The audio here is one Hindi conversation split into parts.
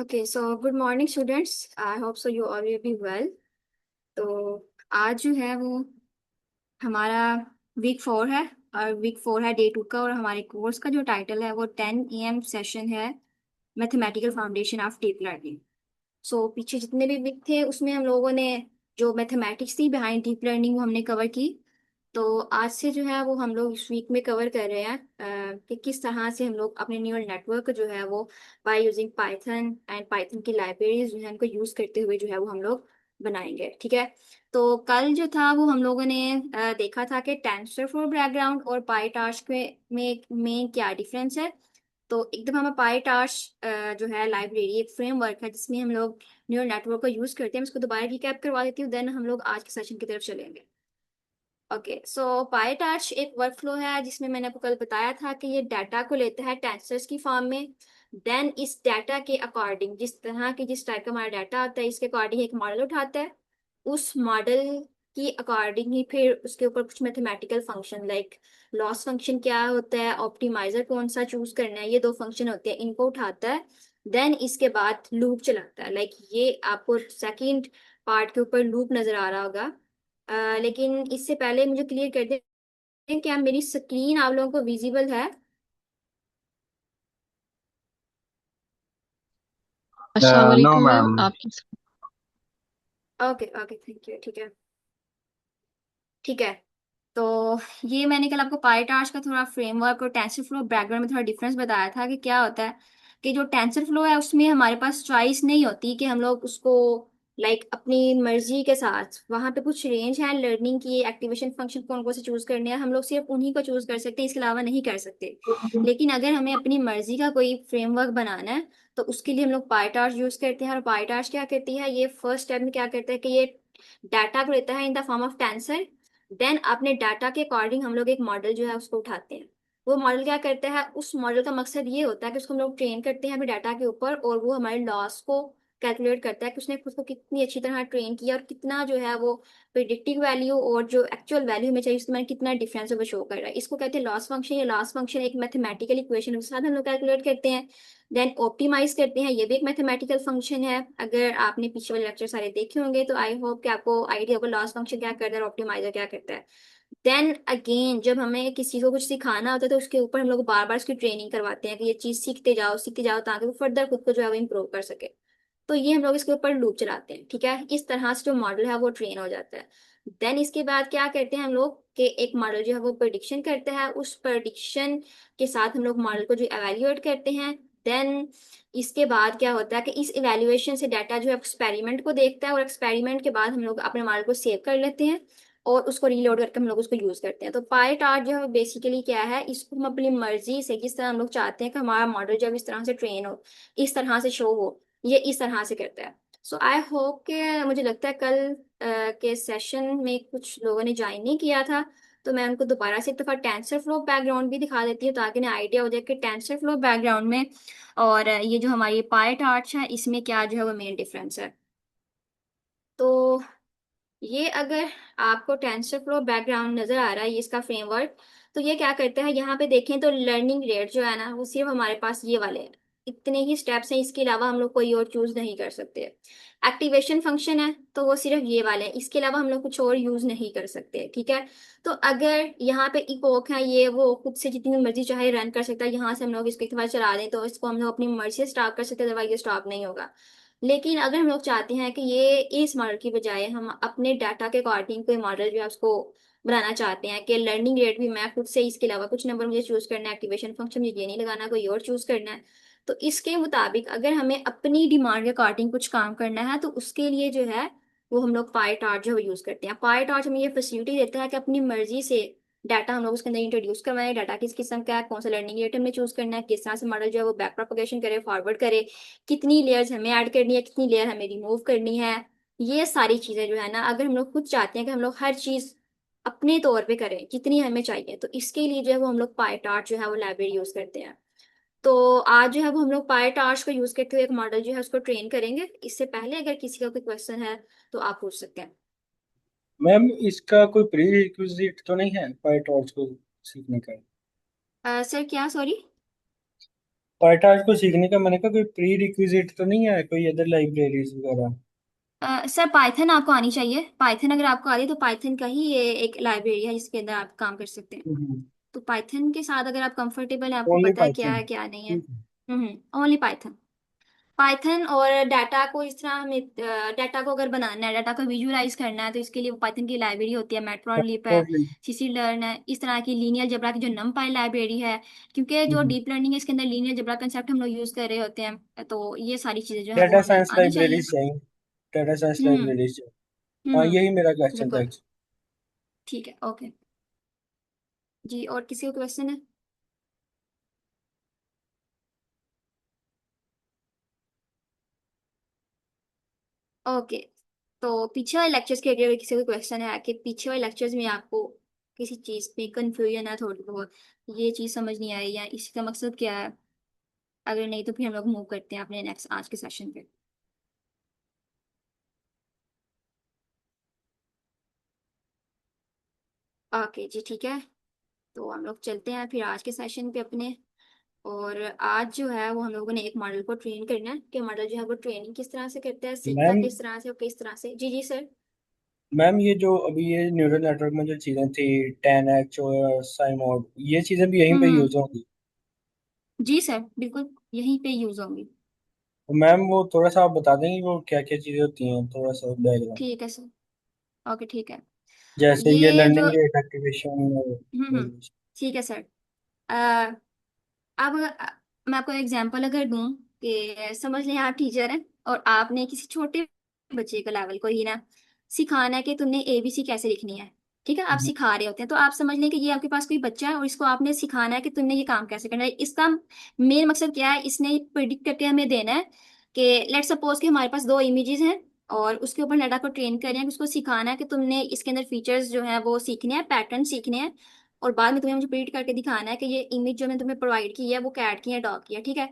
Okay, so good morning students. I hope so you all will be well. तो आज जो है वो हमारा वीक 4 है। और वीक 4 है डे 2 का, और हमारे कोर्स का जो टाइटल है वो 10 AM सेशन है, mathematical foundation of deep learning. So पीछे जितने भी वीक थे उसमें हम लोगों ने जो मैथमेटिक्स थी बिहाइंड डीप लर्निंग वो हमने कवर की। तो आज से जो है वो हम लोग इस वीक में कवर कर रहे हैं कि किस तरह से हम लोग अपने न्यूरल नेटवर्क जो है वो by using Python and Python की लाइब्रेरीज जो है उनको यूज करते हुए जो है वो हम लोग बनाएंगे। ठीक है। तो कल जो था वो हम लोगों ने देखा था कि टेंसरफ्लो बैकग्राउंड और पाईटार्च में क्या डिफरेंस है। तो एकदम हमें पाईटार्च जो है लाइब्रेरी एक फ्रेमवर्क है जिसमें हम लोग न्यूरल नेटवर्क को यूज करते हैं। मैं इसको दोबारा रिकैप करवा देती हूँ, देन हम लोग आज के सेशन की तरफ चलेंगे। ओके, सो पाईटार्च एक वर्कफ्लो है जिसमें मैंने आपको कल बताया था कि ये डाटा को लेता है टेंसर्स की फॉर्म में। देन इस डाटा के अकॉर्डिंग जिस टाइप का हमारा डाटा आता है इसके अकॉर्डिंग एक मॉडल उठाता है। उस मॉडल की अकॉर्डिंग ही फिर उसके ऊपर कुछ mathematical function like loss function क्या होता है, ऑप्टिमाइजर कौन सा चूज करना है, ये दो फंक्शन होते हैं, इनको उठाता है। देन इसके बाद लूप चलाता है। लाइक ये आपको सेकंड पार्ट के ऊपर लूप नजर आ रहा होगा। लेकिन इससे पहले मुझे क्लियर कर दें कि आप मेरी स्क्रीन आप लोगों को विजिबल है। अस्सलाम नो वालेकुम मैम मैम। आपकी। Okay okay, thank you. ठीक है। ठीक है। तो ये मैंने कल आपको पाईटार्च का थोड़ा फ्रेमवर्क और टेंसर फ्लो बैकग्राउंड में थोड़ा डिफरेंस बताया था कि क्या होता है। कि जो टेंसर फ्लो है उसमें हमारे पास चॉइस नहीं होती कि हम लोग उसको अपनी मर्जी के साथ, वहां पे कुछ रेंज है लर्निंग की, एक्टिवेशन फंक्शन कौन कौन से चूज करने हैं, हम लोग सिर्फ उन्हीं को चूज कर सकते हैं, इसके अलावा नहीं कर सकते। लेकिन अगर हमें अपनी मर्जी का कोई फ्रेमवर्क बनाना है तो उसके लिए हम लोग पाईटार्च यूज करते हैं। और पाईटार्च क्या करती है, ये फर्स्ट स्टेप में क्या करता है कि ये डाटा को लेता है in the form of tensor. Then अपने डाटा के अकॉर्डिंग हम लोग एक मॉडल जो है उसको उठाते हैं। वो मॉडल क्या करता है, उस मॉडल का मकसद ये होता है कि उसको हम लोग ट्रेन करते हैं अपने डाटा के ऊपर, और वो हमारे लॉस को कैलकुलेट करता है कि उसने खुद को कितनी अच्छी तरह ट्रेन किया और कितना जो है वो प्रिडिक्टिव वैल्यू और जो एक्चुअल वैल्यू में चाहिए उसमें कितना डिफरेंस है वो शो कर रहा है। इसको कहते हैं लॉस फंक्शन। या लॉस फंक्शन एक मैथमेटिकल इक्वेशन के साथ हम लोग कैलकुलेट करते हैं। देन ऑप्टिमाइज करते हैं, ये भी एक मैथमेटिकल फंक्शन है। अगर आपने पीछे वाले लेक्चर सारे देखे होंगे तो आई होप कि आपको आइडिया होगा लॉस फंक्शन क्या करता है और ऑप्टिमाइजर क्या करता है। देन अगेन जब हमें किसी को कुछ सिखाना होता है तो उसके ऊपर हम लोग बार बार उसकी ट्रेनिंग करवाते हैं कि ये चीज सीखते जाओ ताकि वो फर्दर खुद को जो है वो इम्प्रूव कर सके। तो ये हम लोग इसके ऊपर लूप चलाते हैं। ठीक है, इस तरह से जो मॉडल है वो ट्रेन हो जाता है। देन इसके बाद क्या करते हैं हम लोग कि एक मॉडल जो है वो प्रेडिक्शन करता है, उस प्रेडिक्शन के साथ हम लोग मॉडल को जो एवेल्युएट करते हैं। देन इसके बाद क्या होता है कि इस इवेल्युएशन से डाटा जो है एक्सपेरिमेंट को देखता है, और एक्सपेरिमेंट के बाद हम लोग अपने मॉडल को सेव कर लेते हैं और उसको रीलोड करके हम लोग उसको यूज करते हैं। तो पाई चार्ट जो है बेसिकली क्या है, इसको हम अपनी मर्जी से जिस तरह हम लोग चाहते हैं कि हमारा मॉडल जब इस तरह से ट्रेन हो, इस तरह से शो हो, ये इस तरह से करता है। सो आई होप कि मुझे लगता है कल के सेशन में कुछ लोगों ने ज्वाइन नहीं किया था, तो मैं उनको दोबारा से एक दफा टेंसर फ्लो बैकग्राउंड भी दिखा देती हूँ ताकि उन्हें आइडिया हो जाए कि टेंसर फ्लो बैकग्राउंड में और ये जो हमारी पाई चार्ट है इसमें क्या जो है वो मेन डिफरेंस है। तो ये अगर आपको टेंसरफ्लो बैकग्राउंड नजर आ रहा है, ये इसका फ्रेमवर्क, तो ये क्या करता है, यहाँ पे देखें तो लर्निंग रेट जो है ना वो सिर्फ हमारे पास ये वाले हैं। इतने ही स्टेप्स हैं, इसके अलावा हम लोग कोई और चूज नहीं कर सकते। एक्टिवेशन फंक्शन है तो वो सिर्फ ये वाले हैं, इसके अलावा हम लोग कुछ और यूज नहीं कर सकते। ठीक है। तो अगर यहाँ पे इपोक है, ये वो खुद से जितनी मर्जी चाहे रन कर सकता है, यहाँ से हम लोग इसको एक बार चला दें तो इसको हम लोग अपनी मर्जी से स्टॉप कर सकते हैं, अदरवाइज ये स्टॉप नहीं होगा। लेकिन अगर हम लोग चाहते हैं कि ये इस मॉडल की बजाय हम अपने डाटा के अकॉर्डिंग कोई मॉडल जो है उसको बनाना चाहते हैं कि लर्निंग रेट भी मैं खुद से, इसके अलावा कुछ नंबर मुझे चूज करना है, एक्टिवेशन फंक्शन मुझे ये नहीं लगाना, कोई और चूज करना है, तो इसके मुताबिक अगर हमें अपनी डिमांड के अकॉर्डिंग कुछ काम करना है तो उसके लिए जो है वो हम लोग पाई टार्च जो है यूज करते हैं। पाई टार्च हमें ये फैसिलिटी देता है कि अपनी मर्जी से डाटा हम लोग उसके अंदर इंट्रोड्यूस करवाएं, डाटा किस किस्म का है, कौन सा लर्निंग रेट हमें चूज करना है, किस तरह से मॉडल जो है वो बैक प्रोपगेशन करे, फॉरवर्ड करे, कितनी लेयर्स हमें ऐड करनी है, कितनी लेयर हमें रिमूव करनी है। ये सारी चीजें जो है ना, अगर हम लोग खुद चाहते हैं कि हम लोग हर चीज अपने तौर पे करें जितनी हमें चाहिए, तो इसके लिए जो है वो हम लोग पाईटार्च जो है वो लाइब्रेरी यूज करते हैं। तो आज जो है वो हम लोग पाईटार्च को यूज करते हुए एक मॉडल जो है उसको ट्रेन करेंगे। इससे पहले अगर किसी का कोई क्वेश्चन है तो आप पूछ सकते हैं। मैम, इसका कोई प्री रिक्विजिट तो नहीं है पाई टॉर्च को सीखने का? सर क्या, सॉरी। पाइथन को सीखने का मैंने कहा कोई प्री रिक्विजिट तो नहीं है, कोई अदर लाइब्रेरीज वगैरह? सर पाइथन आपको आनी चाहिए। पाइथन अगर आपको आ रही है तो पाइथन का ही ये एक लाइब्रेरी है जिसके अंदर आप काम कर सकते हैं। तो पाइथन के साथ अगर आप कंफर्टेबल हैं, आपको ओनली पता है क्या पाइथन? है क्या नहीं है। ठीक है। Only Python. पाइथन और डाटा को इस तरह हमें डाटा को अगर बनाना है, डाटा को विजुअलाइज करना है, तो इसके लिए पाइथन की लाइब्रेरी होती है, मैटप्लॉटलिब है, टोटली। सीसी लर्न है, इस तरह की लीनियर जबरा की जो नमपाई लाइब्रेरी है। क्योंकि जो डीप लर्निंग है इसके अंदर लीनियर जबरा कंसेप्ट हम लोग यूज कर रहे होते हैं, तो ये सारी चीजें जो है वो डेटा हमें साइंस आनी चाहिए। लाइब्रेरीज चाहिए। डेटा साइंस हम्म। लाइब्रेरीज चाहिए। हाँ, हम्म। यही मेरा क्वेश्चन था। बिल्कुल। ठीक है, ओके। जी, और किसी को क्वेश्चन है? ओके। तो पीछे वाले लेक्चर्स के अगर किसी को क्वेश्चन है कि पीछे वाले लेक्चर्स में आपको किसी चीज में कंफ्यूजन है थोड़ी बहुत, ये चीज समझ नहीं आई या इसका मकसद क्या है, अगर नहीं तो फिर हम लोग मूव करते हैं अपने नेक्स्ट आज के सेशन पे। ओके जी, ठीक है। तो हम लोग चलते हैं फिर आज के सेशन पे अपने। और आज जो है वो हम लोगों ने एक मॉडल को ट्रेन करना है कि मॉडल जो है वो ट्रेनिंग किस तरह से करता है, सीखता मैम, किस तरह से और किस तरह से। जी जी सर। ये जो अभी ये न्यूरल नेटवर्क में जो चीजें थी, 10H और साइमोड, ये चीजें भी यहीं पे हम्म। यूज होंगी? जी सर, बिल्कुल यहीं पे यूज होंगी। तो मैम वो थोड़ा सा आप बता देंगे वो क्या क्या चीजें होती हैं, थोड़ा सा बैकग्राउंड? ठीक है सर। ओके, ठीक है। जैसे ये ये जो लर्निंग रेट एक्टिवेशन और ठीक है सर। अब मैं आपको एग्जांपल अगर दूं कि समझ लें आप टीचर हैं और आपने किसी छोटे बच्चे का लेवल को ही ना सिखाना है कि तुमने एबीसी कैसे लिखनी है। ठीक है, आप सिखा रहे होते हैं तो आप समझ लें कि ये आपके पास कोई बच्चा है और इसको आपने सिखाना है कि तुमने ये काम कैसे करना है। इसका मेन मकसद क्या है, इसने प्रिडिक्ट करके हमें देना है कि लेट सपोज कि हमारे पास दो इमेजेस हैं और उसके ऊपर डाटा को ट्रेन कर रहे हैं कि उसको सिखाना है कि तुमने इसके अंदर फीचर्स जो है वो सीखने हैं, पैटर्न सीखने हैं। और बाद में तुम्हें मुझे प्रिंट करके दिखाना है कि ये इमेज जो मैंने तुम्हें प्रोवाइड की है वो कैट की है डॉग की है। ठीक है,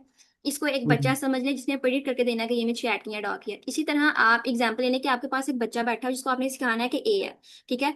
इसको एक बच्चा समझ ले जिसने प्रिडिक्ट करके देना है कि ये इमेज कैट की है डॉग की है। इसी तरह आप एग्जांपल लेने कि आपके पास एक बच्चा बैठा है जिसको आपने सिखाना है कि ए है। ठीक है,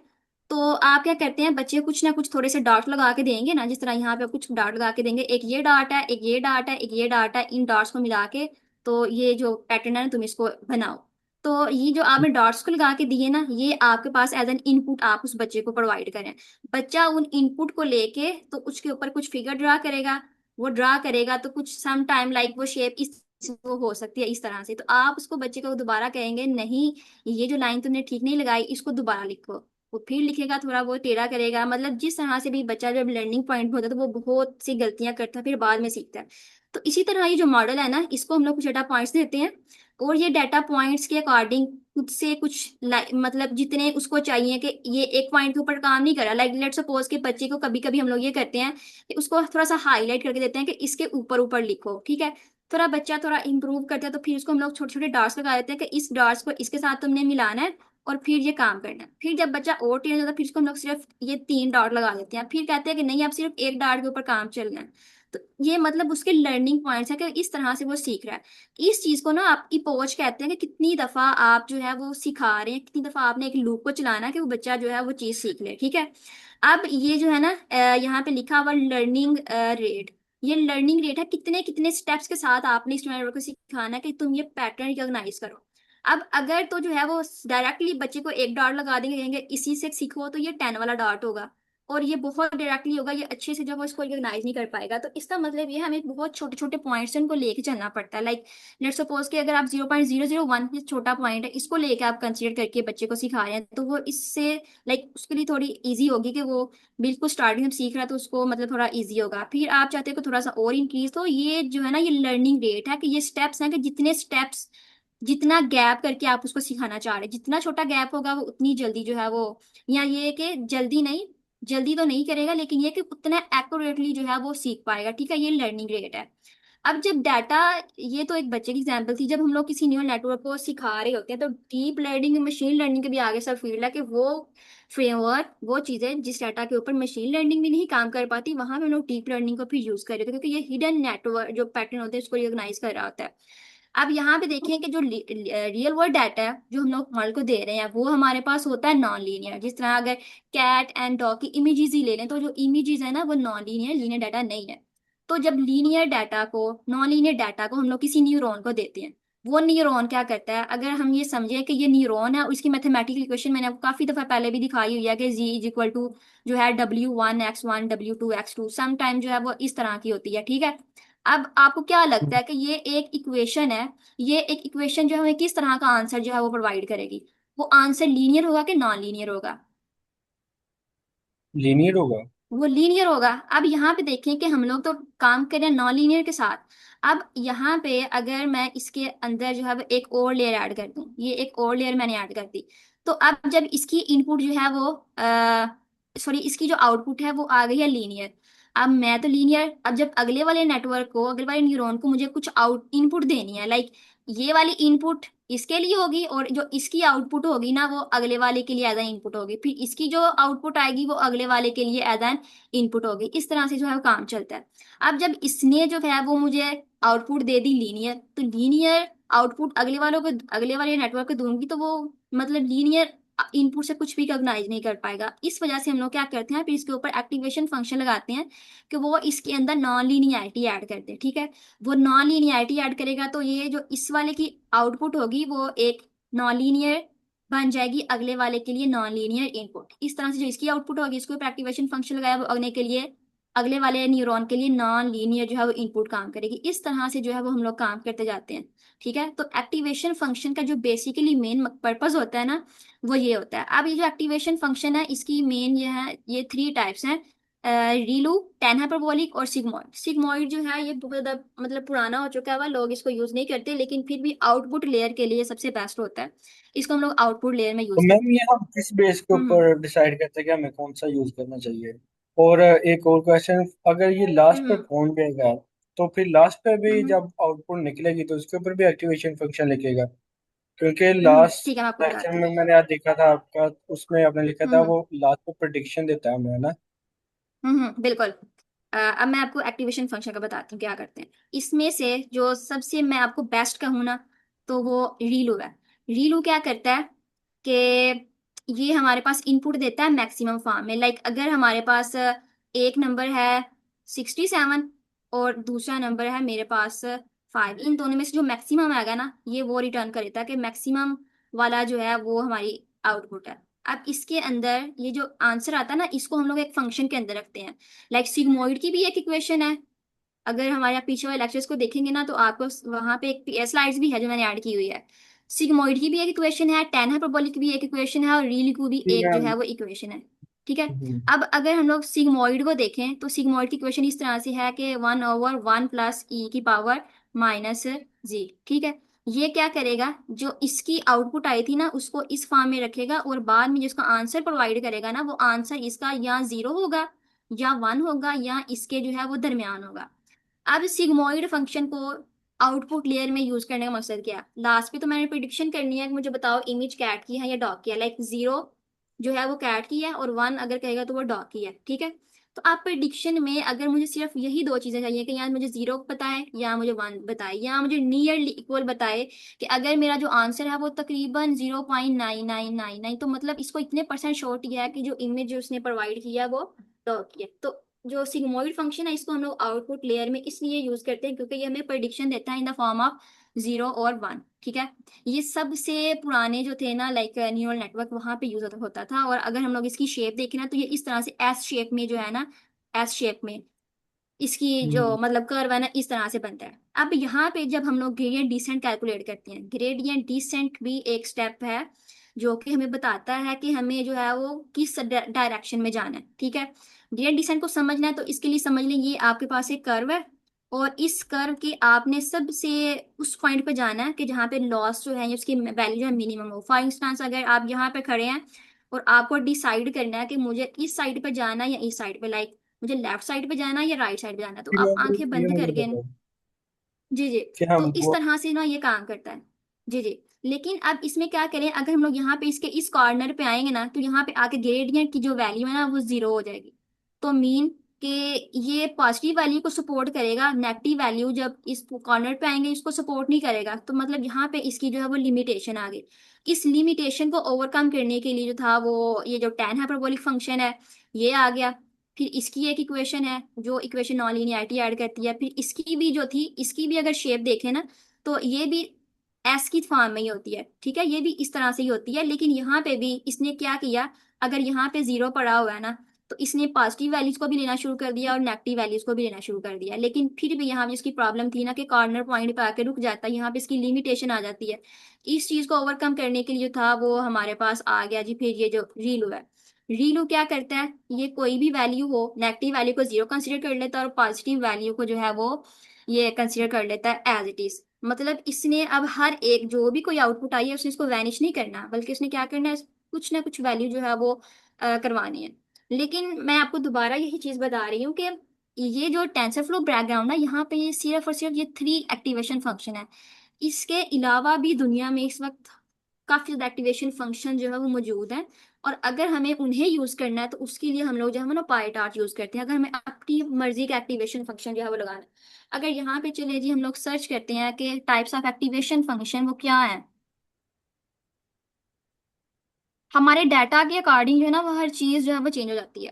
तो आप क्या करते हैं, बच्चे कुछ ना कुछ थोड़े से डॉट लगा के देंगे ना, जिस तरह यहाँ पे कुछ डॉट लगा के देंगे, एक ये डॉट है, एक ये डॉट है, एक ये डॉट है, इन डॉट्स को मिला के तो ये जो पैटर्न है तुम इसको बनाओ। तो ये जो आपने डॉट्स को लगा के दिए ना, ये आपके पास एज एन इनपुट आप उस बच्चे को प्रोवाइड करें। बच्चा उन इनपुट को लेके तो उसके ऊपर कुछ फिगर ड्रा करेगा। वो ड्रा करेगा तो कुछ सम टाइम लाइक वो शेप इस वो हो सकती है इस तरह से, तो आप उसको बच्चे को दोबारा कहेंगे नहीं, ये जो लाइन तुमने ठीक नहीं लगाई इसको दोबारा लिखो। वो फिर लिखेगा, थोड़ा वो टेढ़ा करेगा, मतलब जिस तरह से भी बच्चा जब लर्निंग पॉइंट पे होता है तो वो बहुत सी गलतियां करता है फिर बाद में सीखता है। तो इसी तरह ये जो मॉडल है ना, इसको हम लोग कुछ डाटा पॉइंट्स देते हैं और ये डाटा पॉइंट्स के अकॉर्डिंग खुद से कुछ मतलब जितने उसको चाहिए कि ये एक पॉइंट के ऊपर काम नहीं करा, लाइक लेट सपोज के बच्चे को कभी कभी हम लोग ये करते हैं कि उसको थोड़ा सा हाईलाइट करके देते हैं कि इसके ऊपर ऊपर लिखो। ठीक है, थोड़ा बच्चा थोड़ा इंप्रूव करता है तो फिर उसको हम लोग छोटे छोटे डॉट्स लगा देते हैं कि इस डॉट्स को इसके साथ तुमने मिलाना है और फिर ये काम करना है। फिर जब बच्चा और टेढ़ा हो जाता है फिर उसको हम लोग सिर्फ ये तीन डॉट लगा देते हैं, फिर कहते हैं कि नहीं, अब सिर्फ एक डॉट के ऊपर काम चलना है। तो ये मतलब उसके लर्निंग पॉइंट्स है कि इस तरह से वो सीख रहा है। इस चीज को ना आपकी पहुंच कहते हैं कि कितनी दफा आप जो है वो सिखा रहे हैं, कितनी दफा आपने एक लूप को चलाना है कि वो बच्चा जो है वो चीज सीख ले। ठीक है, अब ये जो है ना यहाँ पे लिखा हुआ लर्निंग रेट, ये लर्निंग रेट है कितने कितने स्टेप्स के साथ आपने स्टूडेंट को सिखाना है कि तुम ये पैटर्न रिकॉग्नाइज करो। अब अगर तो जो है वो डायरेक्टली बच्चे को एक डॉट लगा देंगे, कहेंगे इसी से सीखो, तो ये 10 वाला डॉट होगा और ये बहुत डायरेक्टली होगा, ये अच्छे से जो है इसको रिकॉग्नाइज नहीं कर पाएगा। तो इसका मतलब ये हमें बहुत छोटे छोटे पॉइंट्स इनको लेके चलना पड़ता है। लाइक लेट्स सपोज कि अगर आप 0.001 ये छोटा पॉइंट है, इसको लेके आप कंसीडर करके बच्चे को सिखा रहे हैं तो वो इससे लाइक उसके लिए थोड़ी इजी होगी कि वो बिल्कुल स्टार्टिंग में सीख रहा है तो उसको मतलब थोड़ा इजी होगा। फिर आप चाहते हो कि थोड़ा सा और इंक्रीज, तो ये जो है ना ये लर्निंग रेट है कि ये स्टेप्स हैं कि जितने स्टेप्स जितना गैप करके आप उसको सिखाना चाह रहे हैं, जितना छोटा गैप होगा वो उतनी जल्दी जो है वो, या ये कि जल्दी नहीं, जल्दी तो नहीं करेगा लेकिन ये कि उतना एक्यूरेटली जो है वो सीख पाएगा। ठीक है, ये लर्निंग रेट है। अब जब डाटा, ये तो एक बच्चे की एग्जांपल थी, जब हम लोग किसी न्यूरल नेटवर्क को सिखा रहे होते हैं तो डीप लर्निंग मशीन लर्निंग के भी आगे सब फील्ड है कि वो फ्रेमवर्क वो चीजें जिस डाटा के ऊपर मशीन लर्निंग भी नहीं काम कर पाती वहां पे हम लोग डीप लर्निंग को फिर यूज कर रहे थे क्योंकि ये हिडन नेटवर्क जो पैटर्न होते हैं उसको रिकॉग्नाइज कर रहा होता है। अब यहाँ पे देखें कि जो रियल वर्ल्ड डाटा है जो हम लोग मॉडल को दे रहे हैं वो हमारे पास होता है नॉन लीनियर। जिस तरह अगर कैट एंड डॉग की इमेजेस ही ले लें तो जो इमेजेस है ना वो नॉन लीनियर लीनियर डाटा नहीं है। तो जब लीनियर डाटा को, नॉन लीनियर डाटा को हम लोग किसी न्यूरॉन को देते हैं, वो न्यूरॉन क्या करता है, अगर हम ये समझें कि ये न्यूरॉन है और इसकी मैथमेटिकल इक्वेशन मैंने आपको काफी दफा पहले भी दिखाई हुई है कि जी इज इक्वल टू जो है W1 X1 W2 X2 some time जो है वो इस तरह की होती है, ठीक है। अब आपको क्या लगता है कि ये एक इक्वेशन है, ये एक इक्वेशन जो है हमें किस तरह का आंसर जो है वो प्रोवाइड करेगी? वो आंसर लीनियर होगा कि नॉन लीनियर होगा? लीनियर होगा। वो लीनियर होगा। अब यहाँ पे देखें कि हम लोग तो काम कर रहे हैं नॉन लीनियर के साथ। अब यहाँ पे अगर मैं इसके अंदर जो है वो एक और लेयर ऐड कर दूं, ये एक और लेयर मैंने ऐड कर दी, तो अब जब इसकी इनपुट जो है वो सॉरी इसकी जो आउटपुट है वो आ गई है लीनियर। अब मैं तो लीनियर, अब जब अगले वाले नेटवर्क को, अगले वाले न्यूरॉन को मुझे कुछ आउट इनपुट देनी है, लाइक ये वाली इनपुट इसके लिए होगी और जो इसकी आउटपुट होगी ना वो अगले वाले के लिए एज एन इनपुट होगी, फिर इसकी जो आउटपुट आएगी वो अगले वाले के लिए एज एन इनपुट होगी। इस तरह से जो है वो काम चलता है। अब जब इसने जो है वो मुझे आउटपुट दे दी लीनियर, तो लीनियर आउटपुट अगले वालों को, अगले वाले नेटवर्क को दूंगी तो वो मतलब लीनियर इनपुट से कुछ भी रिकॉग्नाइज नहीं कर पाएगा। इस वजह से हम लोग क्या करते हैं, फिर इसके ऊपर एक्टिवेशन फंक्शन लगाते हैं कि वो इसके अंदर नॉन लीनियरिटी ऐड करते हैं, ठीक है। वो नॉन लीनियरिटी ऐड करेगा तो ये जो इस वाले की आउटपुट होगी वो एक नॉन लीनियर बन जाएगी अगले वाले के लिए नॉन लीनियर इनपुट। इस तरह से जो इसकी आउटपुट होगी इसको एक्टिवेशन फंक्शन लगाया वो अगले के लिए, अगले वाले न्यूरॉन के लिए नॉन लीनियर जो है वो इनपुट काम करेगी। इस तरह से जो है वो हम लोग काम करते जाते हैं, ठीक है। तो एक्टिवेशन फंक्शन का जो बेसिकली मेन पर्पज होता है ना वो ये होता है। अब ये जो एक्टिवेशन फंक्शन है इसकी मेन ये है, ये थ्री टाइप्स हैं, रीलू, टेन हाइपरबोलिक और सिग्मॉइड। सिग्मॉइड जो है ये बहुत ज्यादा मतलब पुराना हो चुका है, लोग इसको यूज नहीं करते, लेकिन फिर भी आउटपुट लेयर के लिए सबसे बेस्ट होता है। इसको हम लोग आउटपुट लेयर में तो यूज मैम करते ये हम किस बेस के हैं। ऊपर डिसाइड करते हैं कि हमें कौन सा यूज करना चाहिए? और एक और क्वेश्चन, अगर ये लास्ट पे हम्म पहुंच जाएगा तो फिर लास्ट पे भी हम्म जब आउटपुट निकलेगी तो उसके ऊपर भी एक्टिवेशन फंक्शन लिखेगा? क्योंकि लास्ट ठीक है मैं आपको लेक्चर बताती में हूँ। मैंने आज देखा था आपका, उसमें आपने लिखा था हम्म वो लास्ट पे प्रिडिक्शन देता है हमें, है ना? बिल्कुल। अब मैं आपको एक्टिवेशन फंक्शन का बताती हूँ क्या करते हैं। इसमें से जो सबसे मैं आपको बेस्ट कहूँ ना तो वो रीलू है। रीलू क्या करता है कि ये हमारे पास इनपुट देता है मैक्सिमम फॉर्म में, लाइक अगर हमारे पास एक नंबर है 67 और दूसरा नंबर है मेरे पास 5, इन दोनों में से जो मैक्सिमम आएगा ना ये वो रिटर्न कर देता है कि मैक्सिमम वाला जो है वो हमारी आउटपुट है। अब इसके अंदर ये जो आंसर आता है ना इसको हम लोग एक फंक्शन के अंदर रखते हैं। लाइक सिग्मोइड की भी एक इक्वेशन है, अगर हमारे यहाँ पीछे वाले लेक्चर्स को देखेंगे ना तो आपको वहां पे एक स्लाइड्स भी है जो मैंने ऐड की हुई है। सिग्मोइड की भी एक इक्वेशन है, टेन हाइपरबोलिक की भी एक इक्वेशन है और रील की भी जी एक जो मैम। है वो इक्वेशन है, ठीक है। हम्म। अब अगर हम लोग सिग्मोइड को देखें तो सिग्मोइड की इक्वेशन इस तरह से है कि 1/1 + e⁻⁻जी, ठीक है। ये क्या करेगा, जो इसकी आउटपुट आई थी ना उसको इस फॉर्म में रखेगा और बाद में जिसका आंसर प्रोवाइड करेगा ना वो आंसर इसका या 0 होगा या 1 होगा या इसके जो है वो दरमियान होगा। अब सिग्मोइड फंक्शन को आउटपुट लेयर में यूज करने का मकसद क्या है, लास्ट पे तो मैंने प्रिडिक्शन करनी है कि मुझे बताओ इमेज कैट की है या डॉग की है, लाइक 0 जो है वो कैट की है और 1 अगर कहेगा तो वो डॉग की है, ठीक है। तो आप प्रिडिक्शन में अगर मुझे सिर्फ यही दो चीजें चाहिए कि या मुझे 0 बताए या मुझे 1 बताए या मुझे नियरली इक्वल बताए कि अगर मेरा जो आंसर है वो तकरीबन 0.9999, तो मतलब इसको इतने परसेंट श्योरिटी है कि जो इमेज जो उसने प्रोवाइड किया वो डॉग की है। तो जो सिग्मोइड फंक्शन है इसको हम लोग आउटपुट लेयर में इसलिए यूज करते हैं क्योंकि ये हमें प्रेडिक्शन देता है इन द फॉर्म ऑफ 0 और 1, ठीक है। ये सबसे पुराने जो थे ना लाइक न्यूरल नेटवर्क वहां पे यूज होता था। और अगर हम लोग इसकी शेप देखें ना तो ये इस तरह से एस शेप में जो है ना, एस शेप में इसकी जो हम्म। मतलब कर्व है ना इस तरह से बनता है। अब यहाँ पे जब हम लोग ग्रेडियंट डिसेंट कैलकुलेट करते हैं, ग्रेडियंट डिसेंट भी एक स्टेप है जो कि हमें बताता है कि हमें जो है वो किस डायरेक्शन में जाना है, ठीक है। ग्रेडियंट डिसेंट को समझना है तो इसके लिए समझ लें ये आपके पास एक कर्व है और इस कर्व के आपने सबसे उस पॉइंट पे जाना है कि जहाँ पे लॉस जो है या उसकी वैल्यू जो है मिनिमम हो। फॉर इंस्टांस अगर आप यहाँ पे खड़े हैं और आपको डिसाइड करना है कि मुझे इस साइड पे जाना है या इस साइड पे, लाइक मुझे लेफ्ट साइड पे जाना है या राइट साइड पे जाना है, तो जी आप मैम, आंखें ये बंद मुझे करके, बताओ जी जी, कि हम तो इस वो। तरह से ना ये काम करता है। जी जी। लेकिन अब इसमें क्या करें, अगर हम लोग यहाँ पे इसके इस कॉर्नर पे आएंगे ना तो यहाँ पे आके ग्रेडियंट की जो वैल्यू है ना वो 0 हो जाएगी। तो मीन कि ये पॉजिटिव वैल्यू को सपोर्ट करेगा, नेगेटिव वैल्यू जब इस कॉर्नर पे आएंगे इसको सपोर्ट नहीं करेगा। तो मतलब यहाँ पे इसकी जो है वो लिमिटेशन आ गई। इस लिमिटेशन को ओवरकम करने के लिए जो था वो ये जो टेन हाइपरबोलिक फंक्शन है ये आ गया। फिर इसकी एक इक्वेशन है जो इक्वेशन नॉन लीनियरिटी ऐड करती है, फिर इसकी भी जो थी, इसकी भी अगर शेप देखें ना, तो ये भी एस की फॉर्म में ही होती है, ठीक है, ये भी इस तरह से ही होती है। लेकिन यहाँ पे भी इसने क्या किया, अगर यहाँ पे जीरो पड़ा हुआ है ना, तो इसने पॉजिटिव वैल्यूज को भी लेना शुरू कर दिया और नेगेटिव वैल्यूज को भी लेना शुरू कर दिया। लेकिन फिर भी यहाँ पे इसकी प्रॉब्लम थी ना कि कॉर्नर पॉइंट पे आके रुक जाता है, यहाँ पे इसकी लिमिटेशन आ जाती है। इस चीज को ओवरकम करने के लिए जो था वो हमारे पास आ गया जी, फिर ये जो रीलू है। रीलू क्या करता है, ये कोई भी वैल्यू हो, नेगेटिव वैल्यू को जीरो कंसिडर कर लेता है और पॉजिटिव वैल्यू को जो है वो ये कंसिडर कर लेता है एज इट इज। मतलब इसने अब हर एक जो भी कोई आउटपुट आई है उसने इसको वैनिश नहीं करना, बल्कि उसने क्या करना है, कुछ ना कुछ वैल्यू जो है वो करवानी है। लेकिन मैं आपको दोबारा यही चीज बता रही हूँ कि ये जो टेंसर फ्लो बैकग्राउंड है, यहाँ पे ये सिर्फ और सिर्फ ये 3 एक्टिवेशन फंक्शन है। इसके अलावा भी दुनिया में इस वक्त काफी ज्यादा एक्टिवेशन फंक्शन जो है वो मौजूद हैं। और अगर हमें उन्हें यूज करना है तो उसके लिए हम लोग जो है ना पाईटार्च यूज करते हैं, अगर हमें अपनी मर्जी का एक्टिवेशन फंक्शन जो है वो लगाना है। अगर यहाँ पे चले जी, हम लोग सर्च करते हैं कि टाइप्स ऑफ एक्टिवेशन फंक्शन वो क्या है, हमारे डाटा के अकॉर्डिंग जो है ना वो हर चीज जो है वो चेंज हो जाती है।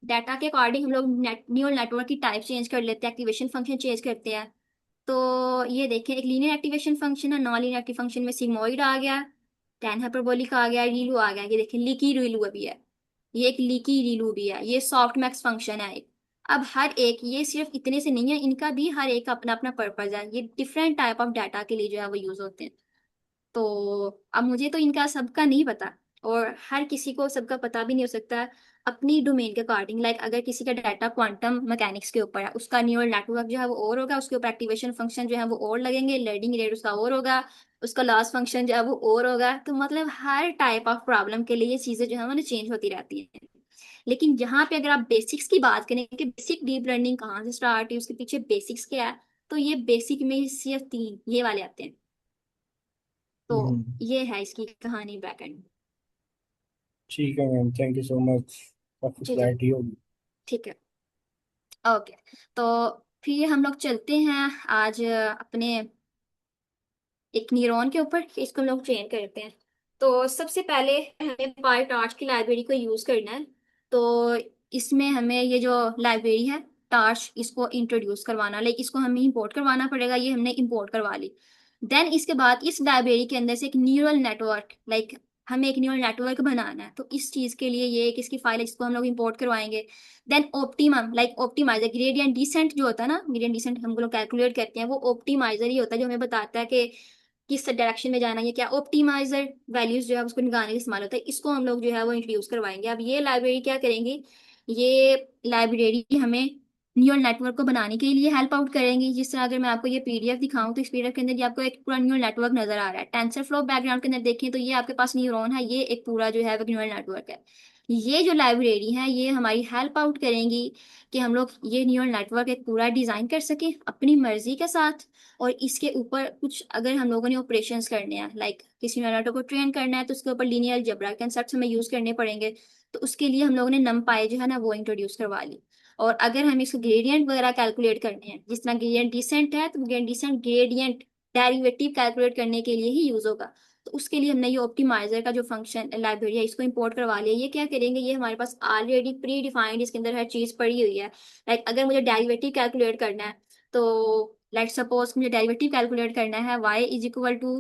डाटा के अकॉर्डिंग हम लोग न्यूरल नेटवर्क की टाइप चेंज कर लेते हैं, एक्टिवेशन फंक्शन चेंज करते हैं। तो ये देखें, एक लीनियर एक्टिवेशन फंक्शन है, नॉन लीनियर एक्टिव फंक्शन में सिग्मोइड आ गया, टेन हाइपरबोलिक आ गया, रीलू आ गया, ये देखें लीकी रीलू अभी है, ये एक लीकी रीलू भी है, ये सॉफ्ट मैक्स फंक्शन है एक। अब हर एक ये सिर्फ इतने से नहीं है, इनका भी हर एक अपना अपना पर्पज है, ये डिफरेंट टाइप ऑफ डाटा के लिए जो है वो यूज होते हैं। तो अब मुझे तो इनका सबका नहीं पता, और हर किसी को सबका पता भी नहीं हो सकता अपनी डोमेन के अकॉर्डिंग। लाइक अगर किसी का डाटा क्वांटम मैकेनिक्स के ऊपर है, उसका न्यूरल नेटवर्क जो है वो और होगा, उसके ऊपर एक्टिवेशन फंक्शन जो है वो और लगेंगे, लर्निंग रेट उसका और होगा, उसका लॉस फंक्शन जो है वो और होगा। तो मतलब हर टाइप ऑफ प्रॉब्लम के लिए ये चीजें जो है वो चेंज होती रहती हैं। लेकिन यहाँ पे अगर आप बेसिक्स की बात करें कि बेसिक डीप लर्निंग कहाँ से स्टार्ट है, उसके पीछे बेसिक्स क्या है, तो ये बेसिक में ही सिर्फ 3 ये वाले आते हैं। तो हम्म। ये है इसकी कहानी बैकएंड। ठीक है ma'am, thank you so much, काफी जी जी, क्लैरिटी होगी। ठीक है, ओके। तो फिर हम लोग चलते हैं आज अपने एक न्यूरॉन के ऊपर कि इसको हम लोग ट्रेन करते हैं। तो सबसे पहले हमें पाई टार्च की लाइब्रेरी को यूज करना है। तो इसमें हमें ये जो लाइब्रेरी है टार्च, इसको इंट्रोड्यूस करवाना, लाइक इसको हमें इंपोर्ट करवाना पड़ेगा, ये हमने इंपोर्ट करवा ली। देन इसके बाद इस लाइब्रेरी के अंदर से एक न्यूरल नेटवर्क, लाइक हमें एक न्यूरल नेटवर्क बनाना है, तो इस चीज के लिए ये एक इसकी फाइल है जिसको हम लोग इंपोर्ट करवाएंगे। Then optimum, like optimizer, gradient descent जो होता है ना, ग्रेडियंट डिसेंट हम लोग कैलकुलेट करते हैं, वो ऑप्टिमाइजर ही होता है जो हमें बताता है कि किस डायरेक्शन में जाना है, क्या ऑप्टिमाइजर वैल्यूज जो है उसको निकालने का इस्तेमाल होता है, इसको हम लोग जो है वो इंट्रोड्यूस करवाएंगे। अब ये लाइब्रेरी क्या करेंगी, ये लाइब्रेरी हमें न्यूरल नेटवर्क को बनाने के लिए हेल्प आउट करेंगी। जिस तरह अगर मैं आपको ये पीडीएफ दिखाऊं तो इस पीडीएफ के अंदर ये आपको एक पूरा न्यूरल नेटवर्क नजर आ रहा है। टेंसर फ्लो बैकग्राउंड के अंदर देखें तो ये आपके पास न्यूरॉन है, ये एक पूरा जो है वो न्यूरल नेटवर्क है। ये जो लाइब्रेरी है ये हमारी हेल्प आउट करेंगी कि हम लोग ये न्यूरल नेटवर्क एक पूरा डिजाइन कर सकें अपनी मर्जी के साथ। और इसके ऊपर कुछ अगर हम लोगों ने ऑपरेशंस करने हैं, लाइक किसी न्यूरल को ट्रेन करना है, तो उसके ऊपर लीनियर अलजेब्रा कंसेप्ट हमें यूज करने पड़ेंगे। तो उसके लिए हम लोगों ने नमपाई जो है ना वो इंट्रोड्यूस करवा ली। और अगर हम इसको ग्रेडियंट वगैरह कैलकुलेट करने हैं, जिस तरह ग्रेडियंट डिसेंट है, तो gradient descent gradient derivative calculate करने के लिए ही यूज होगा। तो उसके लिए हमने ये ऑप्टिमाइजर का जो फंक्शन लाइब्रेरी है इसको इंपोर्ट करवा लिया। ये क्या करेंगे, ये हमारे पास ऑलरेडी प्री डिफाइंड इसके अंदर हर चीज पड़ी हुई है। लाइक अगर मुझे डेरिवेटिव कैलकुलेट करना है, तो लेट सपोज मुझे डेरिवेटिव कैलकुलेट करना है y is equal to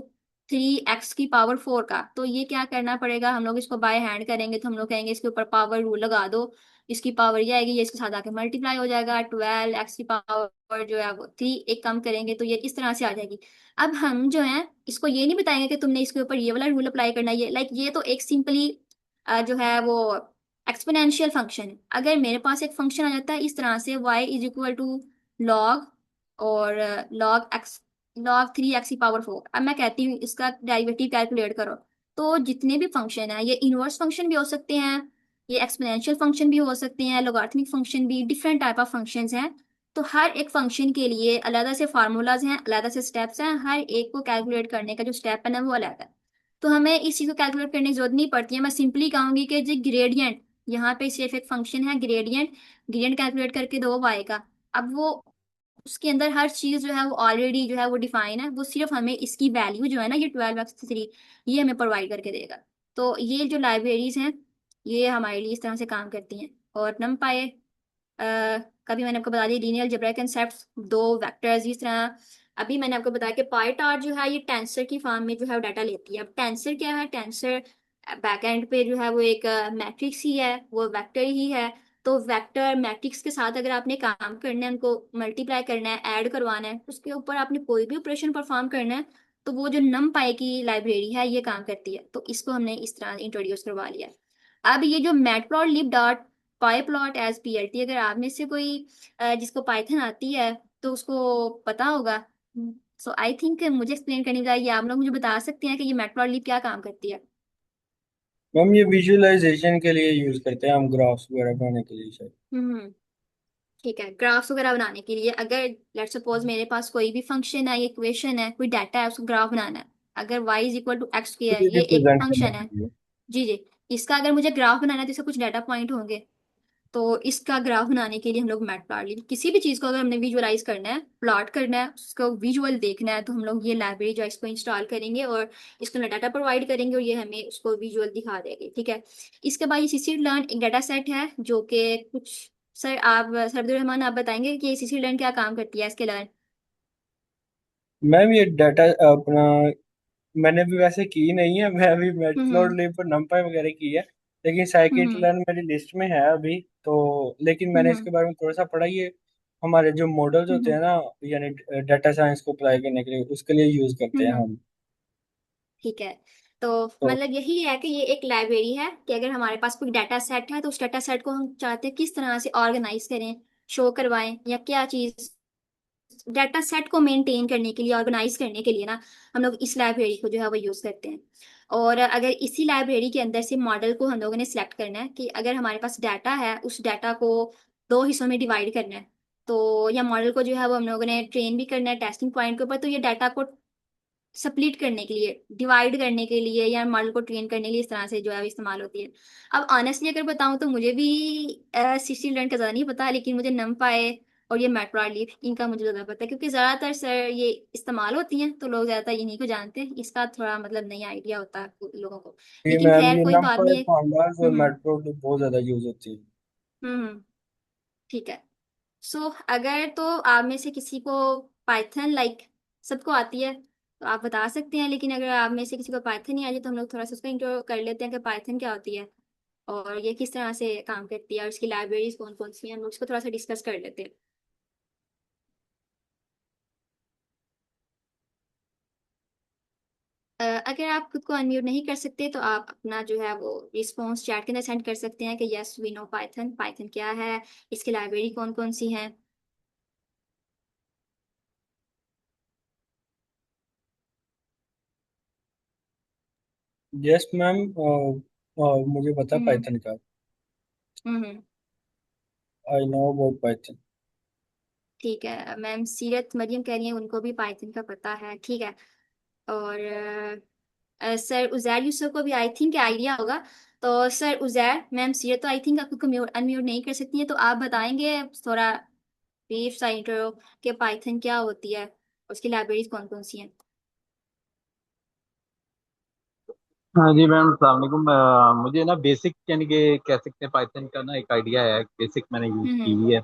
3x की पावर 4 का, तो ये क्या करना पड़ेगा, हम लोग इसको बाय हैंड करेंगे, तो हम लोग कहेंगे इसके ऊपर पावर रूल लगा दो, इसकी पावर ये आएगी, ये इसके साथ आके मल्टीप्लाई हो जाएगा, 12x की पावर जो है वो 3 एक कम करेंगे तो ये इस तरह से आ जाएगी। अब हम जो है इसको ये नहीं बताएंगे कि तुमने इसके ऊपर ये वाला रूल अप्लाई करना है, ये लाइक ये तो एक सिंपली जो है वो एक्सपोनेंशियल फंक्शन है। अगर मेरे पास एक फंक्शन आ जाता है इस तरह से y is equal to log, और log 3x की पावर 4, अब मैं कहती हूँ इसका डेरिवेटिव कैलकुलेट करो। तो जितने भी फंक्शन है, ये इनवर्स फंक्शन भी हो सकते हैं, ये एक्सपोनेंशियल फंक्शन भी हो सकते हैं, लोगारिथमिक फंक्शन भी, डिफरेंट टाइप ऑफ फंक्शंस हैं। तो हर एक फंक्शन के लिए अलग से फार्मूलाज हैं, अलग से स्टेप्स हैं, हर एक को कैलकुलेट करने का जो स्टेप है ना वो अलग है। तो हमें इस चीज को कैलकुलेट करने की जरूरत नहीं पड़ती है, मैं सिंपली कहूंगी कि जो ग्रेडियंट, यहाँ पे सिर्फ एक फंक्शन है ग्रेडियंट, ग्रेडियंट कैलकुलेट करके दो y का। अब वो उसके अंदर हर चीज जो है वो ऑलरेडी जो है वो डिफाइन है, वो सिर्फ हमें इसकी वैल्यू जो है ना ये 12x3 ये हमें प्रोवाइड करके देगा। तो ये जो लाइब्रेरीज हैं ये हमारे लिए इस तरह से काम करती हैं। और numpy कभी मैंने आपको बता दिया लीनियर अलजेब्रा कंसेप्ट, दो वेक्टर्स इस तरह। अभी मैंने आपको बताया कि पाईटार जो है ये टेंसर की फॉर्म में जो है डाटा लेती है। अब टेंसर क्या है, टेंसर बैकएंड पे जो है वो एक मैट्रिक्स ही है, वो वेक्टर ही है। तो वेक्टर मैट्रिक्स के साथ अगर आपने काम करना है, उनको मल्टीप्लाई करना है, ऐड करवाना है, उसके ऊपर आपने कोई भी ऑपरेशन परफॉर्म करना है, तो वो जो numpy की लाइब्रेरी है ये काम करती है। तो इसको हमने इस तरह इंट्रोड्यूस करवा लिया है। अब ये जो मैटप्लॉटलिब डॉट पाई प्लॉट एज पीएलटी, अगर आप में से कोई जिसको पाइथन आती है तो उसको पता होगा। सो आई थिंक मुझे एक्सप्लेन करने चाहिए, आप लोग मुझे बता सकते हैं कि ये मैटप्लॉटलिब क्या काम करती है। मैम ये विजुअलाइजेशन के लिए यूज करते हैं हम, ग्राफ्स वगैरह बनाने के लिए शायद। हम्म। ठीक है, ग्राफ्स वगैरह बनाने के लिए अगर लेट्स सपोज मेरे पास कोई भी फंक्शन है, इक्वेशन है, कोई डाटा है, उसको ग्राफ बनाना है। अगर y is equal to x तो स्क्वायर, ये ये एक रिप्रेजेंट करने फंक्शन है। के लिए। जी जी। इसका अगर मुझे ग्राफ बनाना है तो इसका कुछ डाटा पॉइंट होंगे। तो इसका ग्राफ बनाने के लिए हम लोग मैटप्लॉटलिब, किसी भी चीज को अगर हमने विजुअलाइज करना है, प्लॉट करना है, उसको विजुअल देखना है, तो हम लोग ये लाइब्रेरी जो है इसको इंस्टॉल करेंगे और इसको डाटा प्रोवाइड करेंगे और ये हमें उसको विजुअल दिखा देगी। ठीक है। इसके बाद ये सीसी लर्न एक डाटा सेट है जो कि कुछ, सर आप सर अब्दुल रहमान आप बताएंगे कि ये सीसी लर्न क्या काम करती है, इसके लर्न। मैम ये डाटा अपना, मैंने भी वैसे की नहीं है, मैं अभी हम्म मैटप्लॉटलिब पर नंपाई वगैरह की है, लेकिन हम्म साइकिट-लर्न मेरी लिस्ट में है अभी तो। लेकिन मैंने हम्म इसके बारे में थोड़ा सा पढ़ा, ये हमारे जो मॉडल्स होते हम्म हैं ना, यानी डाटा साइंस को अप्लाई करने के लिए, उसके लिए यूज करते हैं हम्म। हम। ठीक है। तो तो मतलब यही है कि ये एक लाइब्रेरी है कि अगर हमारे पास कोई डाटा सेट है तो उस डाटा सेट को हम चाहते हैं किस तरह से ऑर्गेनाइज करें, शो करवाएं, या क्या चीज डाटा सेट को मेंटेन करने के लिए, ऑर्गेनाइज करने के लिए ना, हम लोग इस लाइब्रेरी को जो है वो यूज करते हैं। और अगर इसी लाइब्रेरी के अंदर से मॉडल को हम लोगों ने सिलेक्ट करना है कि अगर हमारे पास डाटा है, उस डाटा को दो हिस्सों में डिवाइड करना है, तो या मॉडल को जो है वो हम लोगों ने ट्रेन भी करना है टेस्टिंग पॉइंट के ऊपर, तो ये डाटा को स्प्लिट करने के लिए, डिवाइड करने के लिए, या मॉडल को ट्रेन करने के लिए इस तरह से जो है वो इस्तेमाल होती है। अब ऑनेस्टली अगर बताऊं तो मुझे भी सीसी लर्न का ज़्यादा नहीं पता, लेकिन मुझे numpy और ये मैटप्लॉटलिब इनका मुझे ज़्यादा पता है, क्योंकि ज़्यादातर सर ये इस्तेमाल होती हैं तो लोग ज़्यादातर इन्हीं को जानते हैं, इसका थोड़ा मतलब नहीं आइडिया होता है लोगों को। ये लेकिन मैम खैर ये कोई बात नहीं नंपाई है। पांडास और हम्म मैटप्लॉटलिब बहुत ज्यादा यूज होती है। हम्म। ठीक है। सो अगर तो आप में से किसी को पाइथन लाइक सबको आती है तो आप बता सकते हैं, लेकिन अगर आप में से किसी को पाइथन नहीं आती तो हम लोग थोड़ा सा उसका इंट्रो कर लेते हैं कि पाइथन क्या होती है और ये किस तरह से काम करती है और इसकी लाइब्रेरीज कौन कौन सी हैं, हम लोग उसको थोड़ा सा डिस्कस कर लेते हैं। अगर आप खुद को अनम्यूट नहीं कर सकते तो आप अपना जो है वो रिस्पॉन्स चैट के अंदर सेंड कर सकते हैं कि yes we know Python, Python क्या है, इसकी लाइब्रेरी कौन कौन सी है। यस मैम, मुझे पता हम्म पाइथन का। Hmm. I know about Python. ठीक है, मैम सीरत मरियम कह रही हैं उनको भी पाइथन का पता है। ठीक है। और सर उजैर यूसुफ को भी आई थिंक आइडिया होगा। तो सर उजैर, मैम सीरत तो आई थिंक आप खुद को म्यूट अनम्यूट नहीं कर सकती है, तो आप बताएंगे थोड़ा ब्रीफ सा इंट्रो कि पाइथन क्या होती है, उसकी लाइब्रेरीज कौन कौन सी हैं। हाँ जी मैम, अस्सलाम वालेकुम। मुझे ना बेसिक यानी कि कह सकते हैं पाइथन का ना एक आइडिया है, बेसिक मैंने यूज़ की हम्म हुई है।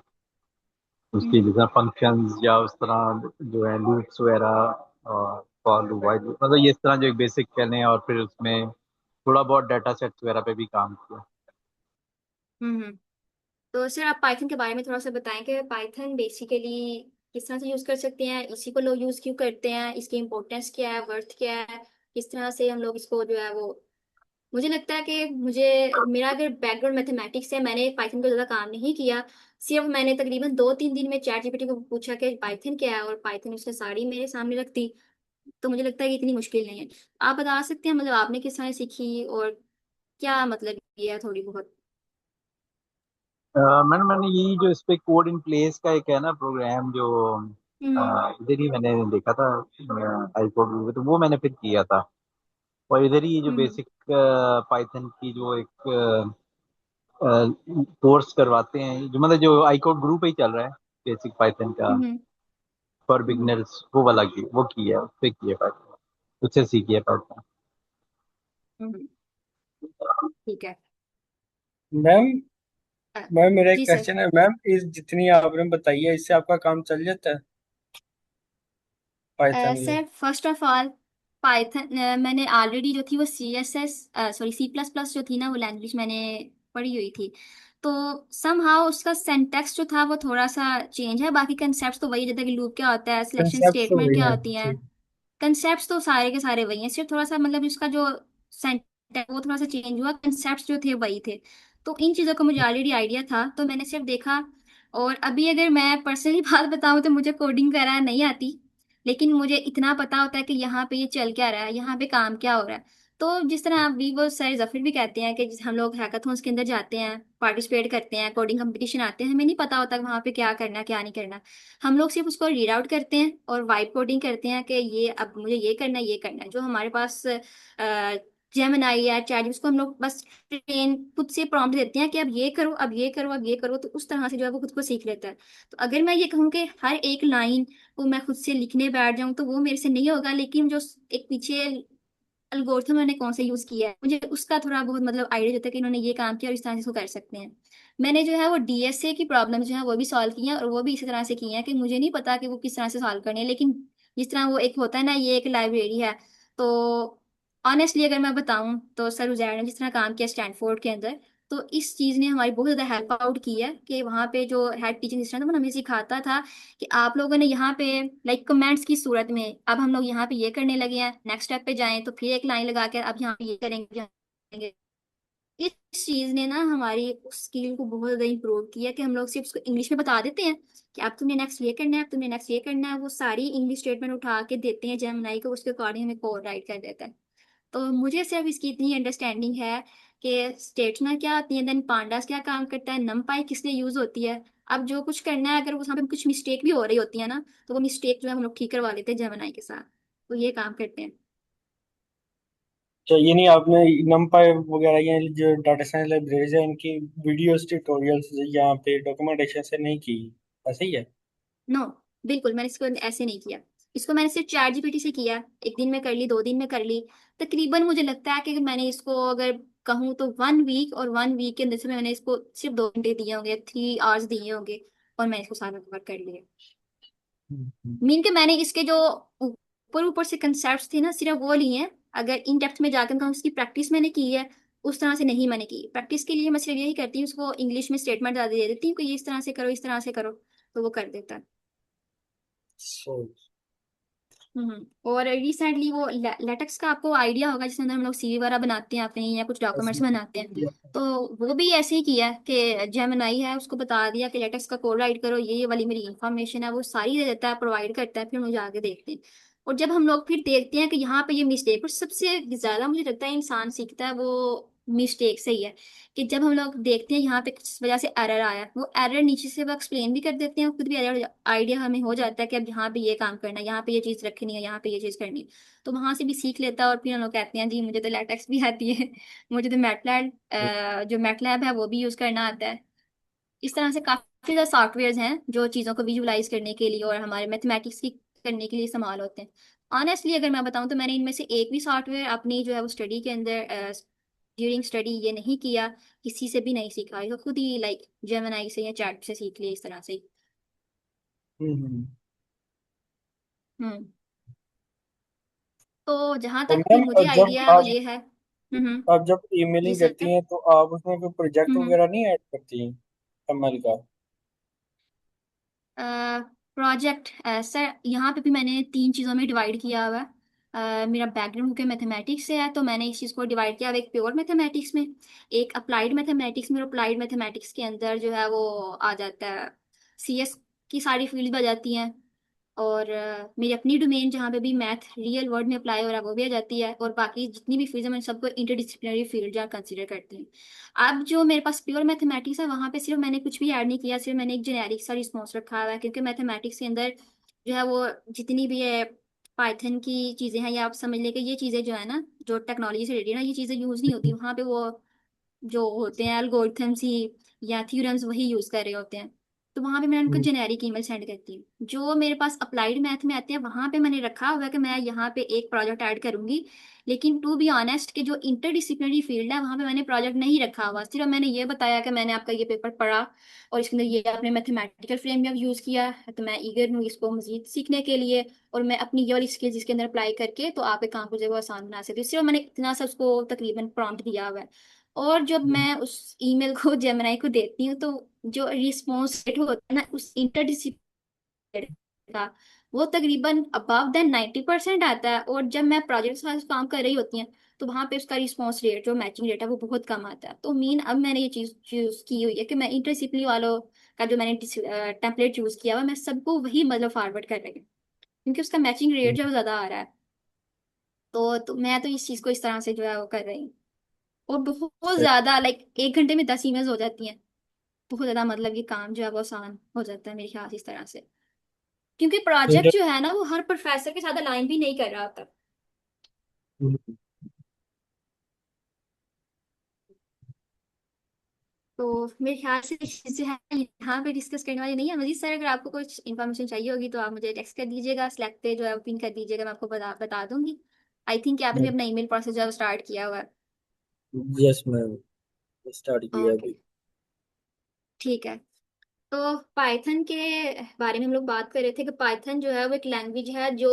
उसकी हम्म जैसे फंक्शंस या उस तरह जो है लूप्स वगैरह और फॉर लूप वाइल लूप, मतलब ये इस तरह जो एक बेसिक कहने, और फिर उसमें थोड़ा बहुत डाटा सेट्स वगैरह पे भी काम किया। हम्म। तो सर आप पाइथन के बारे में थोड़ा सा बताएं कि पाइथन बेसिकली किस तरह से यूज कर सकते हैं, इसी को लोग यूज क्यों करते हैं, इसकी इंपॉर्टेंस क्या है, वर्थ क्या है, किस तरह से हम लोग इसको जो है वो। मुझे लगता है कि मुझे, मेरा अगर बैकग्राउंड मैथमेटिक्स है, मैंने पाइथन को ज़्यादा काम नहीं किया। सिर्फ मैंने तकरीबन 2-3 दिन में चैट जीपीटी को पूछा कि पाइथन क्या है, और पाइथन उसने सारी मेरे सामने रख दी। तो मुझे लगता है कि इतनी मुश्किल नहीं है। आप बता सकते हैं मतलब आपने किस तरह सीखी और क्या मतलब ये है थोड़ी बहुत। मैंने यही जो इस पे कोड इन प्लेस का एक है ना प्रोग्राम जो हम्म इधर ही मैंने देखा था, आई कोड, तो वो मैंने फिर किया था। और इधर ही जो हम्म बेसिक पाइथन की जो एक कोर्स करवाते हैं, जो मतलब जो आई कोड ग्रुप ही चल रहा है बेसिक पाइथन का हम्म फॉर हम्म बिगनर्स, वो वाला की वो किया है, उस पे किया पाइथन, उससे सीखी है पाइथन। हम्म। ठीक है। मैम अ, मैम मेरा एक जी सर। क्वेश्चन है मैम, इस जितनी आपने बताई है इससे आपका काम चल जाता है पाइथन ये? Sir first of all Python मैंने ऑलरेडी जो थी वो CSS सॉरी C++ जो थी ना वो लैंग्वेज मैंने पढ़ी हुई थी। तो समहाउ उसका सिंटैक्स जो था वो थोड़ा सा चेंज है, बाकी कंसेप्ट तो वही, जैसे कि लूप क्या होता है, सिलेक्शन कंसेप्ट तो स्टेटमेंट वही क्या है होती है, जी। कंसेप्ट तो सारे के सारे वही हैं, सिर्फ थोड़ा सा मतलब इसका जो सेंटेंस वो थोड़ा सा चेंज हुआ, कंसेप्ट जो थे वही थे। तो इन चीज़ों का मुझे ऑलरेडी आइडिया था, तो मैंने सिर्फ देखा। और अभी अगर मैं पर्सनली बात बताऊं तो मुझे कोडिंग वगैरह नहीं आती, लेकिन मुझे इतना पता होता है कि यहाँ पे ये चल क्या रहा है, यहाँ पे काम क्या हो रहा है। तो जिस तरह अभी वो सर जफर भी कहते हैं कि हम लोग हैकाथॉन्स के अंदर जाते हैं, पार्टिसिपेट करते हैं, कोडिंग कंपटीशन आते हैं, हमें नहीं पता होता वहाँ पे क्या करना क्या नहीं करना। हम लोग सिर्फ उसको रीड आउट करते हैं और वाइब कोडिंग करते हैं कि ये अब मुझे ये करना है, ये करना है। जो हमारे पास जेमिनाई या चैट, उसको हम लोग बस ट्रेन खुद से प्रॉम्प्ट देते हैं कि अब ये करो, अब ये करो, अब ये करो, तो उस तरह से जो है वो खुद को सीख लेता है। तो अगर मैं ये कहूँ कि हर एक लाइन को मैं खुद से लिखने बैठ जाऊं तो वो मेरे से नहीं होगा, लेकिन जो एक पीछे एल्गोरिथम उन्होंने कौन सा यूज किया है मुझे उसका थोड़ा बहुत मतलब आइडिया होता है कि इन्होंने ये काम किया और इस तरह से इसको कर सकते हैं। मैंने जो है वो DSA की प्रॉब्लम जो है वो भी सॉल्व की है, और वो भी इसी तरह से की है कि मुझे नहीं पता कि वो किस तरह से सॉल्व करनी है, लेकिन जिस तरह वो एक होता है ना, ये एक लाइब्रेरी है। तो ऑनेस्टली अगर मैं बताऊं तो सर उजैर ने जिस तरह काम किया स्टैनफोर्ड के अंदर, तो इस चीज़ ने हमारी बहुत ज़्यादा हेल्प आउट की है कि वहाँ पे जो हेड टीचिंग असिस्टेंट था वो हमें सिखाता था कि आप लोगों ने यहाँ पे लाइक कमेंट्स की सूरत में अब हम लोग यहाँ पे ये करने लगे हैं, नेक्स्ट स्टेप पे जाएं तो फिर एक लाइन लगा के अब यहाँ पे ये करेंगे, यहाँ करेंगे। इस चीज ने ना हमारी स्किल को बहुत ज्यादा इंप्रूव किया कि हम लोग सिर्फ उसको इंग्लिश में बता देते हैं कि अब तुमने नेक्स्ट ये करना है, अब तुमने नेक्स्ट ये करना है, वो सारी इंग्लिश स्टेटमेंट उठा के देते हैं जेमिनाई को, उसके अकॉर्डिंग हमें कोड राइट कर देता है। तो मुझे सिर्फ इसकी इतनी अंडरस्टैंडिंग है कि स्टेटमेंट क्या होती है, देन पांडास क्या काम करता है, नमपाई किस लिए यूज होती है। अब जो कुछ करना है, अगर वहाँ पे कुछ मिस्टेक भी हो रही होती है ना, तो वो मिस्टेक जो है हम लोग ठीक करवा लेते हैं जेमिनाई के साथ। तो ये काम करते हैं। अच्छा, ये नहीं आपने नमपाई वगैरह ये जो डाटा साइंस लाइब्रेरीज है इनकी वीडियोस ट्यूटोरियल्स यहाँ पे डॉक्यूमेंटेशन से नहीं की? ऐसे ही है? नो, बिल्कुल मैंने इसको ऐसे नहीं किया। इसको मैंने सिर्फ ChatGPT से किया, एक दिन में कर ली, 2 दिन में कर ली। तकरीबन मुझे लगता है कि मैंने इसको अगर कहूँ तो 1 वीक, और 1 वीक के अंदर से मैंने इसको सिर्फ 2 घंटे दिए होंगे, 3 आवर्स दिए होंगे, और मैंने इसको सारा कवर कर लिया। हम्म। मीन के मैंने इसके जो ऊपर ऊपर से कंसेप्ट थे ना सिर्फ वो लिए हैं। अगर इन डेप्थ में जाकर कहूँ उसकी प्रैक्टिस मैंने की है, उस तरह से नहीं मैंने की। प्रैक्टिस के लिए मैं सिर्फ यही करती हूँ, उसको इंग्लिश में स्टेटमेंट ज़्यादा दे देती हूँ कि ये इस तरह से करो, इस तरह से करो, तो वो कर देता है। सो और रिसेंटली वो लेटेक्स का आपको आइडिया होगा, जिसके अंदर हम लोग CV वगैरह बनाते हैं अपने, या कुछ डॉक्यूमेंट्स बनाते हैं। तो वो भी ऐसे ही किया कि जेमिनाई है, उसको बता दिया कि लेटेक्स का कोड राइट करो, ये वाली मेरी इंफॉर्मेशन है, वो सारी दे देता है, प्रोवाइड करता है, फिर मुझे आगे देखते हैं। और जब हम लोग फिर देखते हैं कि यहाँ पे ये मिस्टेक, और सबसे ज्यादा मुझे लगता है इंसान सीखता है वो मिस्टेक से ही है, कि जब हम लोग देखते हैं यहाँ पे किस वजह से एरर आया है, वो एरर नीचे से वो एक्सप्लेन भी कर देते हैं, खुद भी एरर आइडिया हमें हो जाता है कि अब यहाँ पे ये काम करना है, यहाँ पे ये चीज रखनी है, यहाँ पे ये चीज करनी है। तो वहां से भी सीख लेता है, और फिर हम लोग कहते हैं जी मुझे तो लेटेक्स भी आती है, मुझे तो मैटलैब जो मैटलैब है वो भी यूज करना आता है। इस तरह से काफी ज्यादा सॉफ्टवेयर हैं जो चीजों को विजुअलाइज करने के लिए और हमारे मैथमेटिक्स की करने के लिए इस्तेमाल होते हैं। ऑनेस्टली अगर मैं बताऊं तो मैंने इनमें से एक भी सॉफ्टवेयर अपनी जो है वो स्टडी के अंदर ड्यूरिंग स्टडी ये नहीं किया, किसी से भी नहीं सीखा, ये तो खुद ही लाइक जेमिनाई से या चैट से सीख लिया इस तरह से। हम्म। हम्म। तो जहां और तक फिर मैम मुझे जब आइडिया है वो ये है। हम्म। आप जब जी ईमेलिंग सर। करती हैं तो आप उसमें कोई प्रोजेक्ट हम्म। वगैरह नहीं ऐड करती हैं ML का? प्रोजेक्ट सर यहाँ पे भी मैंने 3 चीज़ों में डिवाइड किया हुआ है। मेरा बैकग्राउंड के मैथमेटिक्स से है, तो मैंने इस चीज़ को डिवाइड किया हुआ है, एक प्योर मैथमेटिक्स में, एक अप्लाइड मैथमेटिक्स में। अप्लाइड मैथमेटिक्स के अंदर जो है वो आ जाता है CS की सारी फील्ड आ जाती हैं, और मेरी अपनी डोमेन जहाँ पे भी मैथ रियल वर्ल्ड में अप्लाई हो रहा है वो भी आ जाती है, और बाकी जितनी भी फील्ड है मैं सबको इंटरडिसिप्लिनरी फील्ड जहाँ कंसिडर करती हूँ। अब जो मेरे पास प्योर मैथमेटिक्स है वहाँ पे सिर्फ मैंने कुछ भी ऐड नहीं किया, सिर्फ मैंने एक जेनेरिक सा रिस्पॉन्स रखा हुआ है, क्योंकि मैथमेटिक्स के अंदर जो है वो जितनी भी है पाइथन की चीज़ें हैं, या आप समझ लें कि ये चीज़ें जो है ना, जो टेक्नोलॉजी से रिलेटेड ना, ये चीज़ें यूज़ नहीं होती वहाँ पे। वो जो होते हैं एल्गोरिथम्स ही या थ्योरम्स वही यूज़ कर रहे होते हैं। तो वहां पे मैं उनको हम्म, जेनेरिक ईमेल सेंड करती हूँ। जो मेरे पास अप्लाइड मैथ में आते हैं वहां पे मैंने रखा हुआ है कि मैं यहाँ पे एक प्रोजेक्ट ऐड करूंगी। लेकिन टू बी ऑनेस्ट कि जो इंटरडिसिप्लिनरी फील्ड है वहां पे मैंने प्रोजेक्ट नहीं रखा हुआ, सिर्फ मैंने ये बताया कि मैंने आपका ये पेपर पढ़ा और इसके अंदर ये आपने मैथमेटिकल फ्रेमवर्क यूज किया है, तो मैं ईगर हूँ इसको मजीद सीखने के लिए, और मैं अपनी ये वाली स्किल्स इसके अंदर अप्लाई करके तो आपके काम को जो है वो आसान बना सकती हूँ। सिर्फ मैंने इतना सा उसको तकरीबन प्रॉम्प्ट दिया हुआ है। और जब हम्म, मैं उस ईमेल को जेमिनाई को देती हूँ तो जो रिस्पॉन्स रेट होता है ना उस इंटरडिसिप्लिनरी का, वो तकरीबन अबव देन 90% आता है। और जब मैं प्रोजेक्ट के साथ काम कर रही होती हैं तो वहां पे उसका रिस्पॉन्स रेट जो मैचिंग रेट है वो बहुत कम आता है। तो मीन अब मैंने ये चीज चूज की हुई है कि मैं इंटरडिसिप्लिनरी वालों का जो मैंने टेम्पलेट चूज किया हुआ मैं सबको वही मतलब फॉरवर्ड कर रही हूँ, क्योंकि उसका मैचिंग रेट हम्म। जो है वो ज्यादा आ रहा है। तो मैं तो इस चीज को इस तरह से जो है वो कर रही हूँ। और बहुत सही। ज्यादा लाइक 1 घंटे में 10 ईमेल्स हो जाती हैं। बहुत ज्यादा मतलब ये काम जो है वो आसान हो जाता है मेरे ख्याल से इस तरह से, क्योंकि प्रोजेक्ट इंटर- जो है ना वो हर प्रोफेसर के साथ अलाइन भी नहीं कर रहा होता। हम्म, तो मेरे ख्याल से इस चीज़ जो है यहाँ पे डिस्कस करने वाली नहीं है। मजीद सर अगर आपको कुछ इन्फॉर्मेशन चाहिए होगी तो आप मुझे टेक्स्ट कर दीजिएगा, स्लैक पे जो है पिन कर दीजिएगा, मैं आपको बता बता दूंगी। आई थिंक आपने अपना ईमेल प्रोसेस जो है स्टार्ट किया हुआ है। यस मैम, स्टार्ट किया ओके, अभी। ठीक है। तो पाइथन के बारे में हम लोग बात कर रहे थे कि पाइथन जो है वो एक लैंग्वेज है जो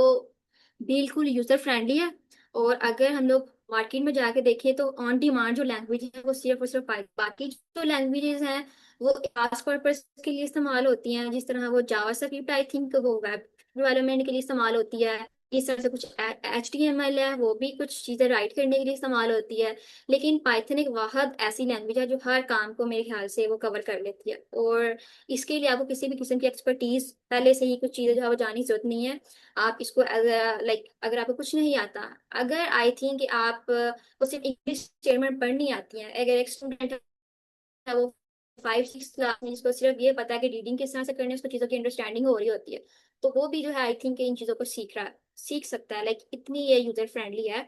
बिल्कुल यूजर फ्रेंडली है। और अगर हम लोग मार्केट में जाके देखें तो ऑन डिमांड जो लैंग्वेज है वो सिर्फ और सिर्फ पाइथन, बाकी जो लैंग्वेजेस हैं वो टास्क पर्पस के लिए इस्तेमाल होती हैं। जिस तरह वो जावास्क्रिप्ट आई थिंक वो वेब डेवलपमेंट के लिए इस्तेमाल होती है। इस तरह से कुछ HTML है वो भी कुछ चीज़ें राइट करने के लिए इस्तेमाल होती है। लेकिन पाइथन एक वाहद ऐसी लैंग्वेज है जो हर काम को मेरे ख्याल से वो कवर कर लेती है। और इसके लिए आपको किसी भी किस्म की एक्सपर्टीज पहले से ही कुछ चीजें जो है वो जानने की जरूरत नहीं है। आप इसको लाइक अगर आपको कुछ नहीं आता, अगर आई थिंक कि आप को सिर्फ इंग्लिश स्टेटमेंट पढ़नी आती है, अगर एक स्टूडेंट है वो 5-6 क्लास में जिसको सिर्फ ये पता है कि रीडिंग किस तरह से करनी है, उसको चीज़ों की अंडरस्टैंडिंग हो रही होती है, तो वो भी जो है आई थिंक इन चीज़ों को सीख सकता है। लाइक इतनी ये यूजर फ्रेंडली है।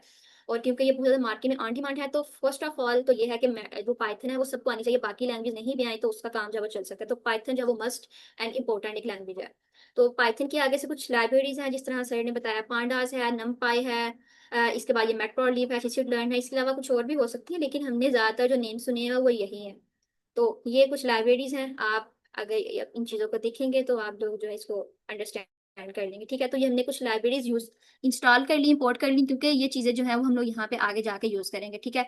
और क्योंकि ये बहुत ज़्यादा मार्केट में ऑन डिमांड है तो फर्स्ट ऑफ ऑल तो ये है कि जो पाइथन है वो सबको आनी चाहिए, बाकी लैंग्वेज नहीं भी आई तो उसका काम जो है वो चल सकता है। तो पाइथन जो है वो मस्ट एंड इम्पोर्टेंट एक लैंग्वेज है। तो पाइथन के आगे से कुछ लाइब्रेरीज हैं जिस तरह सर ने बताया, पांडास है, नमपाई है, इसके बाद ये मैटप्लॉटलिब है, scikit-learn है, इसके अलावा कुछ और भी हो सकती है लेकिन हमने ज़्यादातर जो नेम सुने हैं वो यही है। तो ये कुछ लाइब्रेरीज हैं, आप अगर इन चीज़ों को देखेंगे तो आप लोग जो है इसको अंडरस्टैंड कर लेंगे। ठीक है, तो ये हमने कुछ लाइब्रेरीज यूज इंस्टॉल कर ली, इंपोर्ट कर ली, क्योंकि ये चीज़ें जो है वो हम लोग यहाँ पे आगे जाके यूज करेंगे। ठीक है,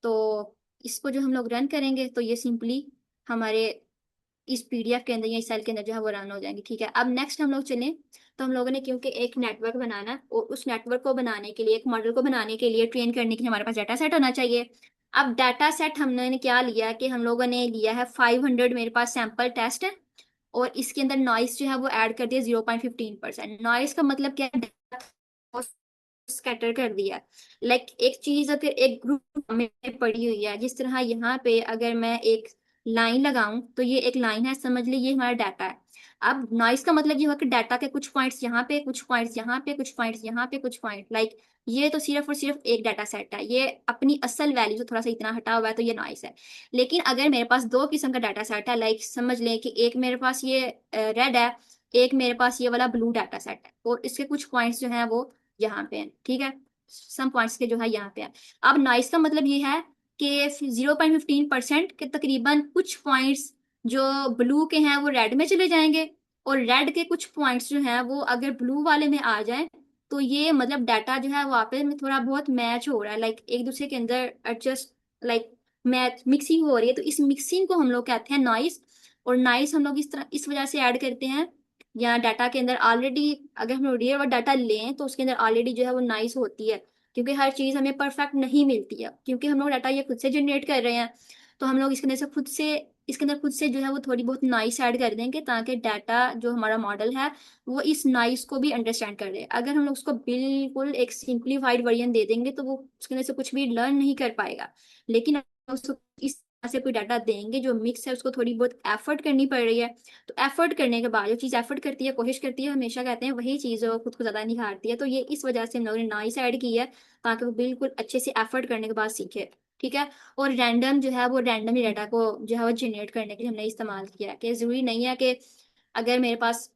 तो इसको जो हम लोग रन करेंगे तो ये सिंपली हमारे इस PDF के अंदर या इस सेल के अंदर जो है वो रन हो जाएंगे। ठीक है, अब नेक्स्ट हम लोग चलें तो हम लोगों ने क्योंकि एक नेटवर्क बनाना है और उस नेटवर्क को बनाने के लिए, एक मॉडल को बनाने के लिए, ट्रेन करने के लिए हमारे पास डाटा सेट होना चाहिए। अब डाटा सेट हमने क्या लिया कि हम लोगों ने लिया है 500, मेरे पास सैंपल टेस्ट है। और इसके अंदर नॉइस जो है वो ऐड कर दिया 0.15%। नॉइस का मतलब क्या है, स्कैटर कर दिया। लाइक एक चीज अगर एक ग्रुप में पड़ी हुई है, जिस तरह यहाँ पे अगर मैं एक लाइन लगाऊं तो ये एक लाइन है, समझ लीजिए ये हमारा डाटा है। अब नॉइस का मतलब ये हुआ कि डाटा के कुछ पॉइंट्स यहाँ पे, कुछ पॉइंट्स यहाँ पे, कुछ पॉइंट्स यहाँ पे, कुछ पॉइंट लाइक ये तो सिर्फ और सिर्फ एक डाटा सेट है, ये अपनी असल वैल्यू से थोड़ा सा इतना हटा हुआ है तो ये नॉइस है। लेकिन अगर मेरे पास दो किस्म का डाटा सेट है, लाइक समझ लें कि एक मेरे पास ये रेड है, एक मेरे पास ये वाला ब्लू डाटा सेट है, और इसके कुछ पॉइंट्स जो है वो यहाँ पे हैं। ठीक है, सम पॉइंट्स के जो है यहाँ पे हैं। अब नॉइस का मतलब ये है कि 0.15% के तकरीबन कुछ पॉइंट्स जो ब्लू के हैं वो रेड में चले जाएंगे, और रेड के कुछ पॉइंट्स जो हैं वो अगर ब्लू वाले में आ जाए तो ये मतलब डाटा जो है वो आपस में थोड़ा बहुत मैच हो रहा है, लाइक एक दूसरे के अंदर एडजस्ट, लाइक मैच मिक्सिंग हो रही है, तो इस मिक्सिंग को हम लोग कहते हैं नॉइस। और नॉइस हम लोग इस तरह इस वजह से ऐड करते हैं, या डाटा के अंदर ऑलरेडी अगर हम रियल वर्ड डाटा लें तो उसके अंदर ऑलरेडी जो है वो नाइस होती है, क्योंकि हर चीज़ हमें परफेक्ट नहीं मिलती है, क्योंकि हम लोग डाटा ये खुद से जनरेट कर रहे हैं। तो हम लोग इसके अंदर खुद से जो है वो थोड़ी बहुत नाइस ऐड कर देंगे ताकि डाटा जो हमारा मॉडल है वो इस नाइस को भी अंडरस्टैंड कर ले। अगर हम लोग उसको बिल्कुल एक सिंप्लीफाइड वर्जन दे देंगे तो वो उसके अंदर से कुछ भी लर्न नहीं कर पाएगा। लेकिन अगर उसको इस तरह से कोई डाटा देंगे जो मिक्स है, उसको थोड़ी बहुत एफर्ट करनी पड़ रही है, तो एफर्ट करने के बाद जो चीज़ एफर्ट करती है, कोशिश करती है, हमेशा कहते हैं वही चीज़ खुद को ज़्यादा निखारती है। तो ये इस वजह से हम लोगों ने नॉइस ऐड की है ताकि वो बिल्कुल अच्छे से एफर्ट करने के बाद सीखे। ठीक है। और रैंडम जो है वो रैंडमली डाटा को जो है वो जनरेट करने के लिए हमने इस्तेमाल किया है, कि जरूरी नहीं है कि अगर मेरे पास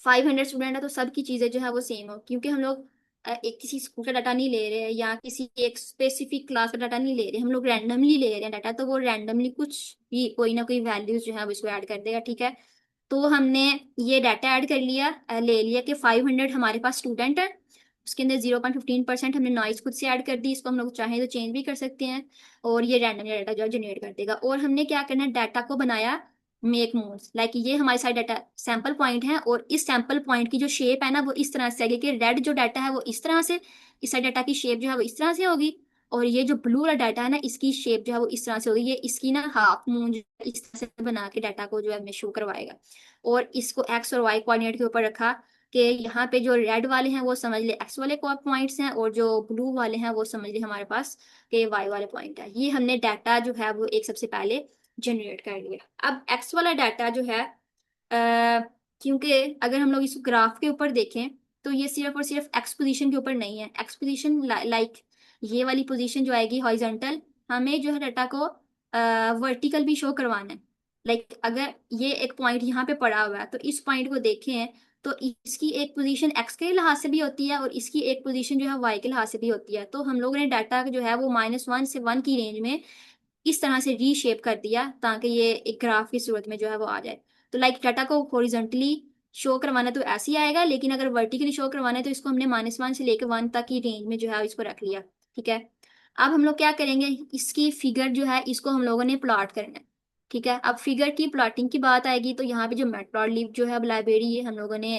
500 स्टूडेंट है तो सबकी चीजें जो है वो सेम हो, क्योंकि हम लोग एक किसी स्कूल का डाटा नहीं ले रहे हैं या किसी एक स्पेसिफिक क्लास का डाटा नहीं ले रहे, हम लोग रैंडमली ले रहे हैं डाटा, तो वो रैंडमली कुछ भी कोई ना कोई वैल्यूज जो है वो इसको ऐड कर देगा। ठीक है। तो हमने ये डाटा ऐड कर लिया, ले लिया कि 500 हमारे पास स्टूडेंट है, उसके अंदर 0.15% हमने नॉइज खुद से ऐड कर दी, इसको हम लोग चाहें तो चेंज भी कर सकते हैं, और ये रैंडम डाटा जो जनरेट कर देगा। और हमने क्या करना है, डाटा को बनाया मेक मूव्स, लाइक ये हमारे सारे डाटा सैंपल पॉइंट है, और इस सैंपल पॉइंट की जो शेप है ना वो इस तरह से है, क्योंकि रेड जो डाटा है वो इस तरह से, इस साइड डाटा की शेप जो है वो इस तरह से होगी, और ये जो ब्लू वाला डाटा है ना इसकी शेप जो है वो इस तरह से होगी, ये इसकी ना हाफ मून इस तरह से बना के डाटा को जो है हमें शो करवाएगा। और इसको एक्स और वाई कोऑर्डिनेट के ऊपर रखा, कि यहाँ पे जो रेड वाले हैं वो समझ ले एक्स वाले पॉइंट्स हैं, और जो ब्लू वाले हैं वो समझ ले हमारे पास के वाई वाले पॉइंट है। ये हमने डाटा जो है वो एक सबसे पहले जनरेट कर लिया। अब एक्स वाला डाटा जो है, क्योंकि अगर हम लोग इस ग्राफ के ऊपर देखें तो ये सिर्फ और सिर्फ एक्स पोजीशन के ऊपर नहीं है, एक्स पोजीशन लाइक ये वाली पोजीशन जो आएगी हॉरिजॉन्टल, हमें जो है डाटा को वर्टिकल भी शो करवाना है। लाइक अगर ये एक पॉइंट यहाँ पे पड़ा हुआ है तो इस पॉइंट को देखें तो इसकी एक पोजीशन एक्स के लिहाज से भी होती है और इसकी एक पोजीशन जो है वाई के लिहाज से भी होती है। तो हम लोगों ने डाटा जो है वो -1 से 1 की रेंज में इस तरह से रीशेप कर दिया ताकि ये एक ग्राफ की सूरत में जो है वो आ जाए। तो लाइक डाटा को हॉरिजॉन्टली शो करवाना तो ऐसे ही आएगा, लेकिन अगर वर्टिकली शो करवाना है तो इसको हमने -1 से लेकर 1 तक की रेंज में जो है इसको रख लिया। ठीक है। अब हम लोग क्या करेंगे, इसकी फिगर जो है इसको हम लोगों ने प्लॉट करना है। ठीक है। अब फिगर की प्लॉटिंग की बात आएगी तो यहाँ पे जो मैटप्लॉटलिब जो है अब लाइब्रेरी है हम लोगों ने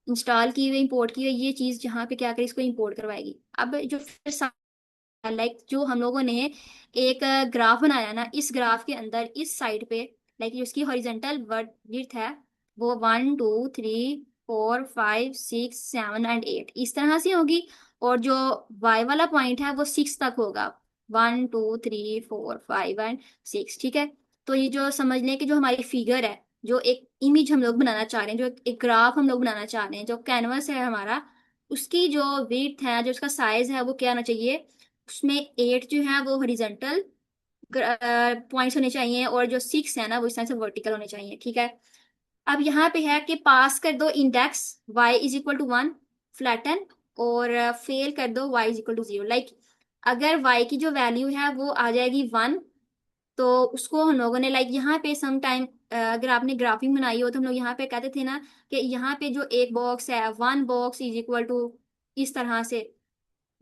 इंस्टॉल की हुई इंपोर्ट की हुई, ये चीज जहाँ पे क्या करें इसको इंपोर्ट करवाएगी। अब जो फिर लाइक जो हम लोगों ने एक ग्राफ बनाया ना, इस ग्राफ के अंदर इस साइड पे लाइक जो इसकी हॉरिजेंटल विड्थ है वो 1 2 3 4 5 6 7 एंड 8 इस तरह से होगी, और जो वाई वाला पॉइंट है वो 6 तक होगा, 1 2 3 4 5 एंड 6। ठीक है। तो ये जो समझ लें कि जो हमारी फिगर है, जो एक इमेज हम लोग बनाना चाह रहे हैं, जो एक ग्राफ हम लोग बनाना चाह रहे हैं, जो कैनवस है हमारा, उसकी जो विड्थ है, जो उसका साइज है वो क्या होना चाहिए, उसमें 8 जो है वो हॉरिजेंटल पॉइंट्स होने चाहिए, और जो 6 है ना वो इस तरह से वर्टिकल होने चाहिए। ठीक है। अब यहाँ पे है कि पास कर दो index y is equal to 1, flatten, और फेल कर दो y इज इक्वल टू 0। लाइक अगर y की जो वैल्यू है वो आ जाएगी 1, तो उसको हम लोगों ने लाइक यहाँ पे सम टाइम अगर आपने ग्राफिंग बनाई हो तो हम लोग यहाँ पे कहते थे ना कि यहाँ पे जो एक बॉक्स है, 1 बॉक्स इज इक्वल टू इस तरह से,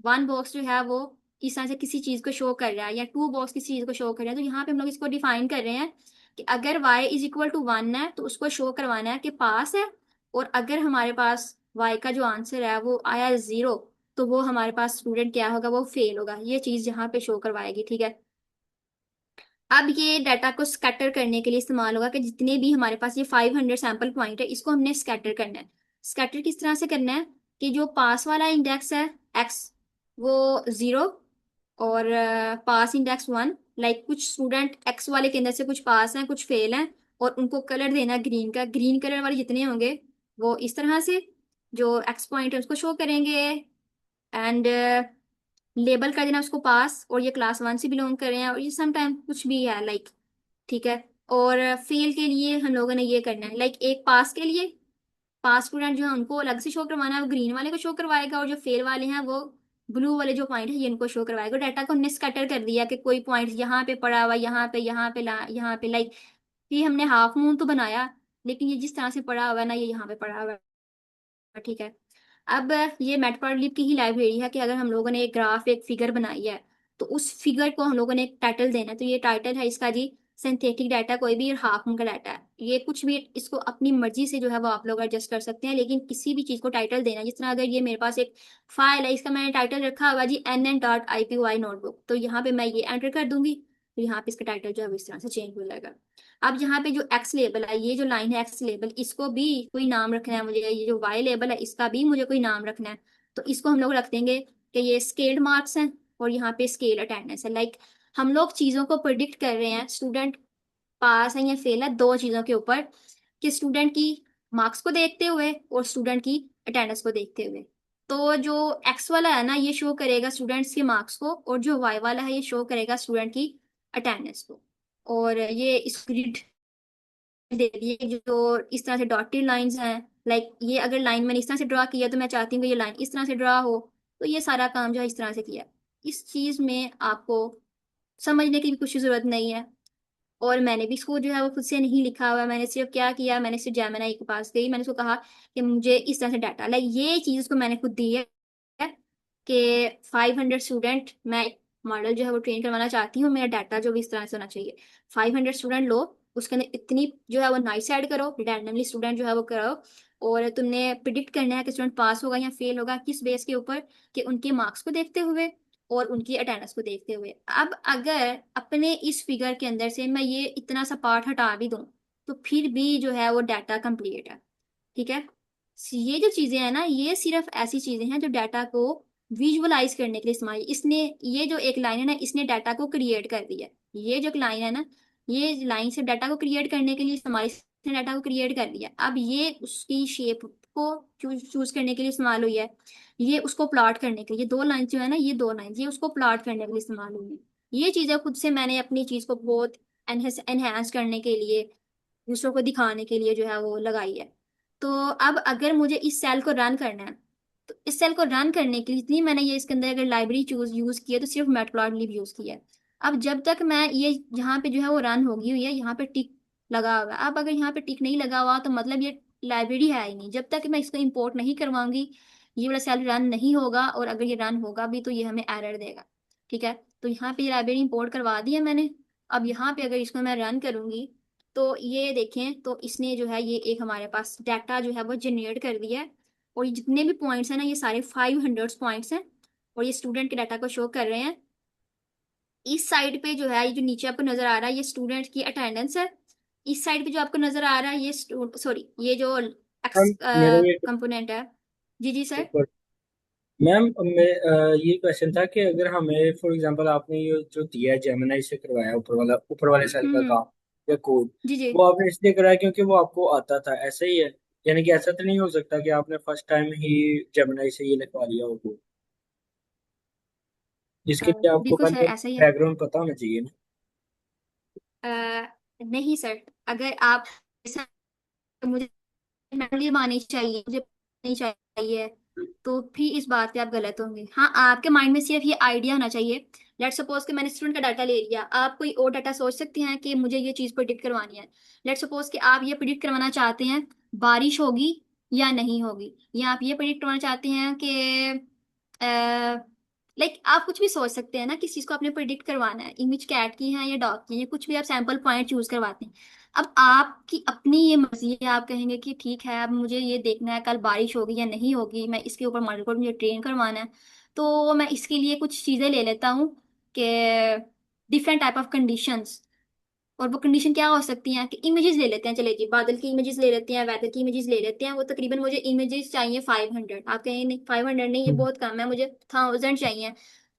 1 बॉक्स जो है वो इस तरह से किसी चीज को शो कर रहा है, या 2 बॉक्स किसी चीज को शो कर रहा है। तो यहाँ पे हम लोग इसको डिफाइन कर रहे हैं कि अगर y इज इक्वल टू 1 है तो उसको शो करवाना है कि पास है, और अगर हमारे पास y का जो आंसर है वो आया 0, तो वो हमारे पास स्टूडेंट क्या होगा, वो फेल होगा। ये चीज यहाँ पे शो करवाएगी। ठीक है। अब ये डाटा को स्कैटर करने के लिए इस्तेमाल होगा कि जितने भी हमारे पास ये 500 सैंपल पॉइंट है इसको हमने स्कैटर करना है। स्कैटर किस तरह से करना है, कि जो पास वाला इंडेक्स है एक्स वो 0, और पास इंडेक्स 1, लाइक कुछ स्टूडेंट एक्स वाले के अंदर से कुछ पास हैं कुछ फेल हैं, और उनको कलर देना ग्रीन का, ग्रीन कलर वाले जितने होंगे वो इस तरह से जो एक्स पॉइंट है उसको शो करेंगे, एंड लेबल कर देना उसको पास, और ये क्लास 1 से बिलोंग कर रहे हैं, और ये सम टाइम कुछ भी है लाइक। ठीक है। और फेल के लिए हम लोगों ने ये करना है, लाइक एक पास के लिए पास स्टूडेंट जो है उनको अलग से शो करवाना है, वो ग्रीन वाले को शो करवाएगा, और जो फेल वाले हैं वो ब्लू वाले जो पॉइंट है ये इनको शो करवाएगा। डाटा को हमने स्कैटर कर दिया कि कोई पॉइंट यहाँ पे पड़ा हुआ, यहाँ पे लाइक ये हमने हाफ मून तो बनाया, लेकिन ये जिस तरह से पड़ा हुआ है ना ये यहाँ पे पड़ा हुआ है। ठीक है। अब ये मैटप्लॉटलिब की ही लाइब्रेरी है कि अगर हम लोगों ने एक ग्राफ एक फिगर बनाई है तो उस फिगर को हम लोगों ने एक टाइटल देना है। तो ये टाइटल है इसका जी सिंथेटिक डाटा, कोई भी हाफ मून का डाटा है, ये कुछ भी इसको अपनी मर्जी से जो है वो आप लोग एडजस्ट कर सकते हैं, लेकिन किसी भी चीज को टाइटल देना है। जिस तरह अगर ये मेरे पास एक फाइल है, इसका मैंने टाइटल रखा हुआ जी NN.IPY नोटबुक, तो यहाँ पे मैं ये एंटर कर दूंगी, तो यहाँ पे इसका टाइटल जो है वो इस तरह से चेंज हो जाएगा। अब यहाँ पे जो एक्स लेबल है, ये जो लाइन है एक्स लेबल, इसको भी कोई नाम रखना है मुझे, ये जो वाई लेबल है इसका भी मुझे कोई नाम रखना है। तो इसको हम लोग रख देंगे कि ये स्केल्ड मार्क्स हैं, और यहाँ पे स्केल अटेंडेंस है। लाइक हम लोग चीजों को प्रिडिक्ट कर रहे हैं स्टूडेंट पास है या फेल है दो चीजों के ऊपर, कि स्टूडेंट की मार्क्स को देखते हुए और स्टूडेंट की अटेंडेंस को देखते हुए। तो जो एक्स वाला है ना, ये शो करेगा स्टूडेंट्स के मार्क्स को, और जो वाई वाला है ये शो करेगा स्टूडेंट की अटेंडेंस को। और ये इस ग्रिड दे दी है जो इस तरह से डॉटेड लाइंस हैं। लाइक ये अगर लाइन मैंने इस तरह से ड्रा किया तो मैं चाहती हूँ कि ये लाइन इस तरह से ड्रा हो। तो ये सारा काम जो है इस तरह से किया। इस चीज में आपको समझने की भी कुछ जरूरत नहीं है। और मैंने भी इसको जो है वो खुद से नहीं लिखा हुआ है। मैंने सिर्फ क्या किया, मैंने सिर्फ जेमिनी के पास गई, मैंने उसको कहा कि मुझे इस तरह से डाटा, लाइक ये चीज उसको मैंने खुद दी है कि 500 स्टूडेंट मैं एक मॉडल जो है वो ट्रेन करवाना चाहती हूँ, मेरा डाटा जो भी इस तरह से होना चाहिए। 500 स्टूडेंट लो, उसके अंदर इतनी जो है वो नाइस ऐड करो, रैंडमली स्टूडेंट जो है वो करो। और तुमने प्रिडिक्ट करना है कि स्टूडेंट पास होगा या फेल होगा किस बेस के ऊपर, कि उनके मार्क्स को देखते हुए और उनकी अटेंडेंस को देखते हुए। अब अगर अपने इस फिगर के अंदर से मैं ये इतना सा पार्ट हटा भी दूं तो फिर भी जो है वो डाटा कंप्लीट है। ठीक है। ये जो चीजें हैं ना, ये सिर्फ ऐसी चीजें हैं जो डाटा को विजुअलाइज करने के लिए इस्तेमाल, इसने ये जो एक लाइन है ना, इसने डाटा को क्रिएट कर दिया। ये जो लाइन है ना, ये लाइन से डाटा को क्रिएट करने के लिए इस्तेमाल, इसने डाटा को क्रिएट कर दिया। अब ये उसकी शेप को चूज करने के लिए इस्तेमाल हुई है। ये उसको प्लॉट करने के लिए, ये दो लाइन जो है ना, ये दो लाइन ये उसको प्लॉट करने के लिए इस्तेमाल हुई है। ये चीजें खुद से मैंने अपनी चीज को बहुत एनहेंस करने के लिए, दूसरों को दिखाने के लिए जो है वो लगाई है। तो अब अगर मुझे इस सेल को रन करना है, तो इस सेल को रन करने के लिए जितनी मैंने ये इसके अंदर अगर लाइब्रेरी चूज यूज की है तो सिर्फ मैटप्लॉटलिब यूज किया है। अब जब तक मैं ये यहाँ पे जो है वो रन होगी हुई है, यहाँ पे टिक लगा हुआ है। अब अगर यहाँ पे टिक नहीं लगा हुआ तो मतलब ये लाइब्रेरी है ही नहीं। जब तक मैं इसको इंपोर्ट नहीं करवाऊंगी ये वाला सेल रन नहीं होगा, और अगर ये रन होगा भी तो ये हमें एरर देगा। ठीक है। तो यहाँ पे लाइब्रेरी इंपोर्ट करवा दी है मैंने। अब यहाँ पे अगर इसको मैं रन करूंगी तो ये देखें, तो इसने जो है ये एक हमारे पास डाटा जो है वो जनरेट कर दिया है। और ये जितने भी पॉइंट्स हैं ना, ये सारे 500 पॉइंट्स हैं। और ये स्टूडेंट के डाटा को शो कर रहे हैं। इस साइड पे जो है, ये जो नीचे आपको नजर आ रहा है ये स्टूडेंट की अटेंडेंस है। इस साइड पे जो आपको नजर आ रहा है ये सॉरी, ये जो एक्स मैम मेरा ये कंपोनेंट है। जी जी सर। मैम ये क्वेश्चन था कि अगर हमें फॉर एग्जांपल आपने ये जो दिया है जेमिनाई से करवाया ऊपर वाले सेल का हम्म। काम या कोड, जी जी। वो आपने इसलिए कराया क्योंकि वो आपको आता था, ऐसा ही है? यानी कि ऐसा तो नहीं हो सकता कि आपने फर्स्ट टाइम ही जेमिनाई से ये लिखवा लिया हो कोड? जिसके लिए आपको बिल्कुल सर पहले ऐसा ही है। बैकग्राउंड पता होना चाहिए ना। अ, नहीं सर, अगर आप मुझे मैनुअली मानी चाहिए, मुझे नहीं चाहिए, तो भी इस बात पे आप गलत होंगे। हाँ, आपके माइंड में सिर्फ ये आइडिया होना चाहिए। लेट सपोज कि मैंने स्टूडेंट का डाटा ले लिया, आप कोई और डाटा सोच सकते हैं कि मुझे ये चीज प्रिडिक्ट करवानी है। लेट सपोज कि आप ये प्रिडिक्ट करवाना चाहते हैं बारिश होगी या नहीं होगी, या आप ये प्रिडिक्ट करवाना चाहते हैं कि लाइक आप कुछ भी सोच सकते हैं ना किस चीज को आपने प्रिडिक्ट करवाना है, इमेज कैट की है या डॉग की है, या कुछ भी आप सैंपल पॉइंट चूज करवाते हैं। अब आपकी अपनी ये मर्जी है, आप कहेंगे कि ठीक है अब मुझे ये देखना है कल बारिश होगी या नहीं होगी, मैं इसके ऊपर मॉडल को मुझे ट्रेन करवाना है। तो मैं इसके लिए कुछ चीजें ले लेता हूँ कि डिफरेंट टाइप ऑफ कंडीशंस। और वो कंडीशन क्या हो सकती हैं कि इमेजेस ले लेते हैं, चले जी बादल की इमेजेस ले लेते हैं, वेदर की इमेजेस ले लेते हैं। वो तकरीबन मुझे इमेजेस चाहिए 500। आप कहेंगे नहीं 500 नहीं, ये हम्म। बहुत कम है, मुझे 1000 चाहिए।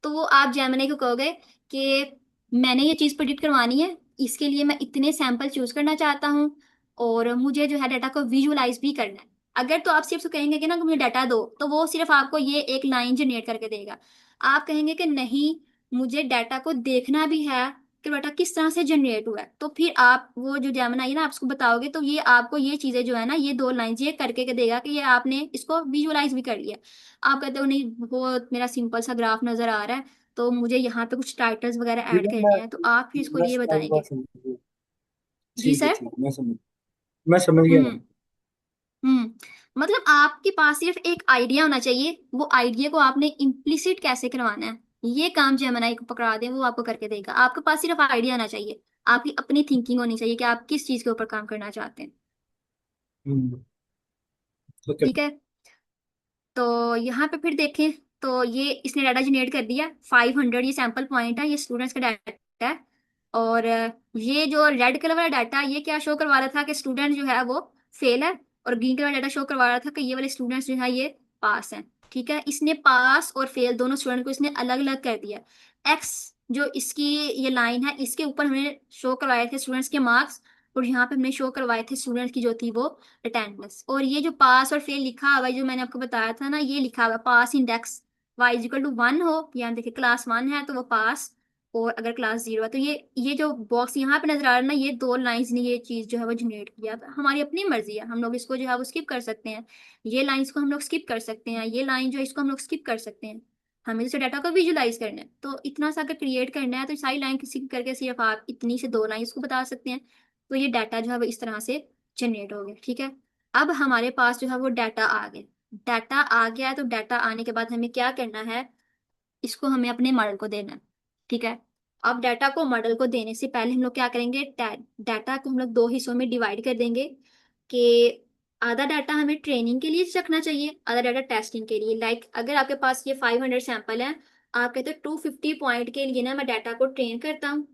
तो वो आप जेमिनी को कहोगे कि मैंने ये चीज़ प्रिडिक्ट करवानी है, इसके लिए मैं इतने सैंपल चूज करना चाहता हूँ, और मुझे जो है डाटा को विजुअलाइज भी करना है। अगर तो आप सिर्फ उसको कहेंगे कि ना कि मुझे डाटा दो, तो वो सिर्फ आपको ये एक लाइन जनरेट करके देगा। आप कहेंगे कि नहीं, मुझे डाटा को देखना भी है कि डाटा किस तरह से जनरेट हुआ है, तो फिर आप वो जो जेमिनी है ना आप उसको बताओगे तो ये आपको ये चीजें जो है ना, ये दो लाइन ये करके के देगा कि ये आपने इसको विजुअलाइज भी कर लिया। आप कहते हो नहीं बहुत मेरा सिंपल सा ग्राफ नजर आ रहा है, तो मुझे यहाँ पे कुछ टाइटल्स वगैरह ठीक ऐड है, करने हैं, तो आप फिर इसको मैं ये सारी बात बताएंगे। समझ गई। जी ठीक है, सर। ठीक, मैं समझ गया हम्म। मैम। हम्म। मतलब आपके पास सिर्फ एक आइडिया होना चाहिए, वो आइडिया को आपने इम्प्लिसिट कैसे करवाना है, ये काम जेमिनी को पकड़ा दे वो आपको करके देगा। आपके पास सिर्फ आइडिया होना चाहिए, आपकी अपनी थिंकिंग होनी चाहिए कि आप किस चीज के ऊपर काम करना चाहते हैं। हम्म। ओके। ठीक है। तो यहाँ पे फिर देखें, तो ये इसने डाटा जनरेट कर दिया 500, ये सैंपल पॉइंट है, ये स्टूडेंट्स का डाटा है। और ये जो रेड कलर वाला डाटा ये क्या शो करवा रहा था कि स्टूडेंट जो है वो फेल है, और ग्रीन कलर डाटा शो करवा रहा था कि ये वाले स्टूडेंट्स जो है ये पास हैं। ठीक है। इसने पास और फेल दोनों स्टूडेंट को इसने अलग अलग कर दिया। एक्स जो इसकी ये लाइन है इसके ऊपर हमने शो करवाए थे स्टूडेंट्स के मार्क्स, और यहाँ पे हमने शो करवाए थे स्टूडेंट्स की जो थी वो अटेंडेंस। और ये जो पास और फेल लिखा हुआ है जो मैंने आपको बताया था ना, ये लिखा हुआ है पास इंडेक्स y = 1 हो, या देखिए क्लास 1 है तो वो पास, और अगर क्लास 0 है तो ये जो बॉक्स यहाँ पे नजर आ रहा है ना, ये 2 लाइंस ने ये चीज जो है वो जनरेट किया। हमारी अपनी मर्जी है, हम लोग इसको जो है वो स्किप कर सकते हैं, ये लाइंस को हम लोग स्किप कर सकते हैं, ये लाइन जो है इसको हम लोग स्किप कर सकते हैं। हमें इसे डाटा को विजुलाइज करना है, तो इतना सा अगर क्रिएट करना है तो सारी लाइन स्किप करके सिर्फ आप इतनी से 2 लाइन को बता सकते हैं। तो ये डाटा जो है वो इस तरह से जनरेट हो गया। ठीक है, अब हमारे पास जो है वो डाटा आ गया। डाटा आ गया है तो डाटा आने के बाद हमें क्या करना है, इसको हमें अपने मॉडल को देना है। ठीक है, अब डाटा को मॉडल को देने से पहले हम लोग क्या करेंगे, डाटा को हम लोग 2 हिस्सों में डिवाइड कर देंगे कि आधा डाटा हमें ट्रेनिंग के लिए रखना चाहिए, आधा डाटा टेस्टिंग के लिए। अगर आपके पास ये 500 सैंपल है, आप कहते हो 250 पॉइंट के लिए ना मैं डाटा को ट्रेन करता हूँ।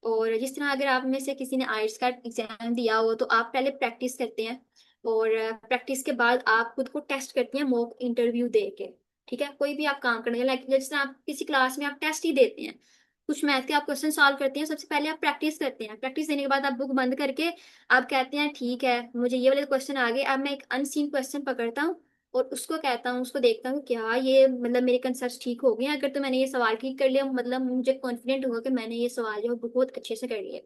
और जिस तरह अगर आप में से किसी ने आइल्स का एग्जाम दिया हो तो आप पहले प्रैक्टिस करते हैं, और प्रैक्टिस के बाद आप खुद को टेस्ट करते हैं मॉक इंटरव्यू दे के। ठीक है, कोई भी आप काम करने जैसे आप किसी क्लास में आप टेस्ट ही देते हैं, कुछ मैथ के आप क्वेश्चन सॉल्व करते हैं, सबसे पहले आप प्रैक्टिस करते हैं, प्रैक्टिस देने के बाद आप बुक बंद करके आप कहते हैं ठीक है मुझे ये वाले क्वेश्चन आ गए, अब मैं एक अनसीन क्वेश्चन पकड़ता हूँ और उसको कहता हूँ, उसको देखता हूँ क्या ये मतलब मेरे कंसेप्ट ठीक हो गए हैं। अगर तो मैंने ये सवाल ठीक कर लिया, मतलब मुझे कॉन्फिडेंट होगा कि मैंने ये सवाल जो है बहुत अच्छे से कर लिया।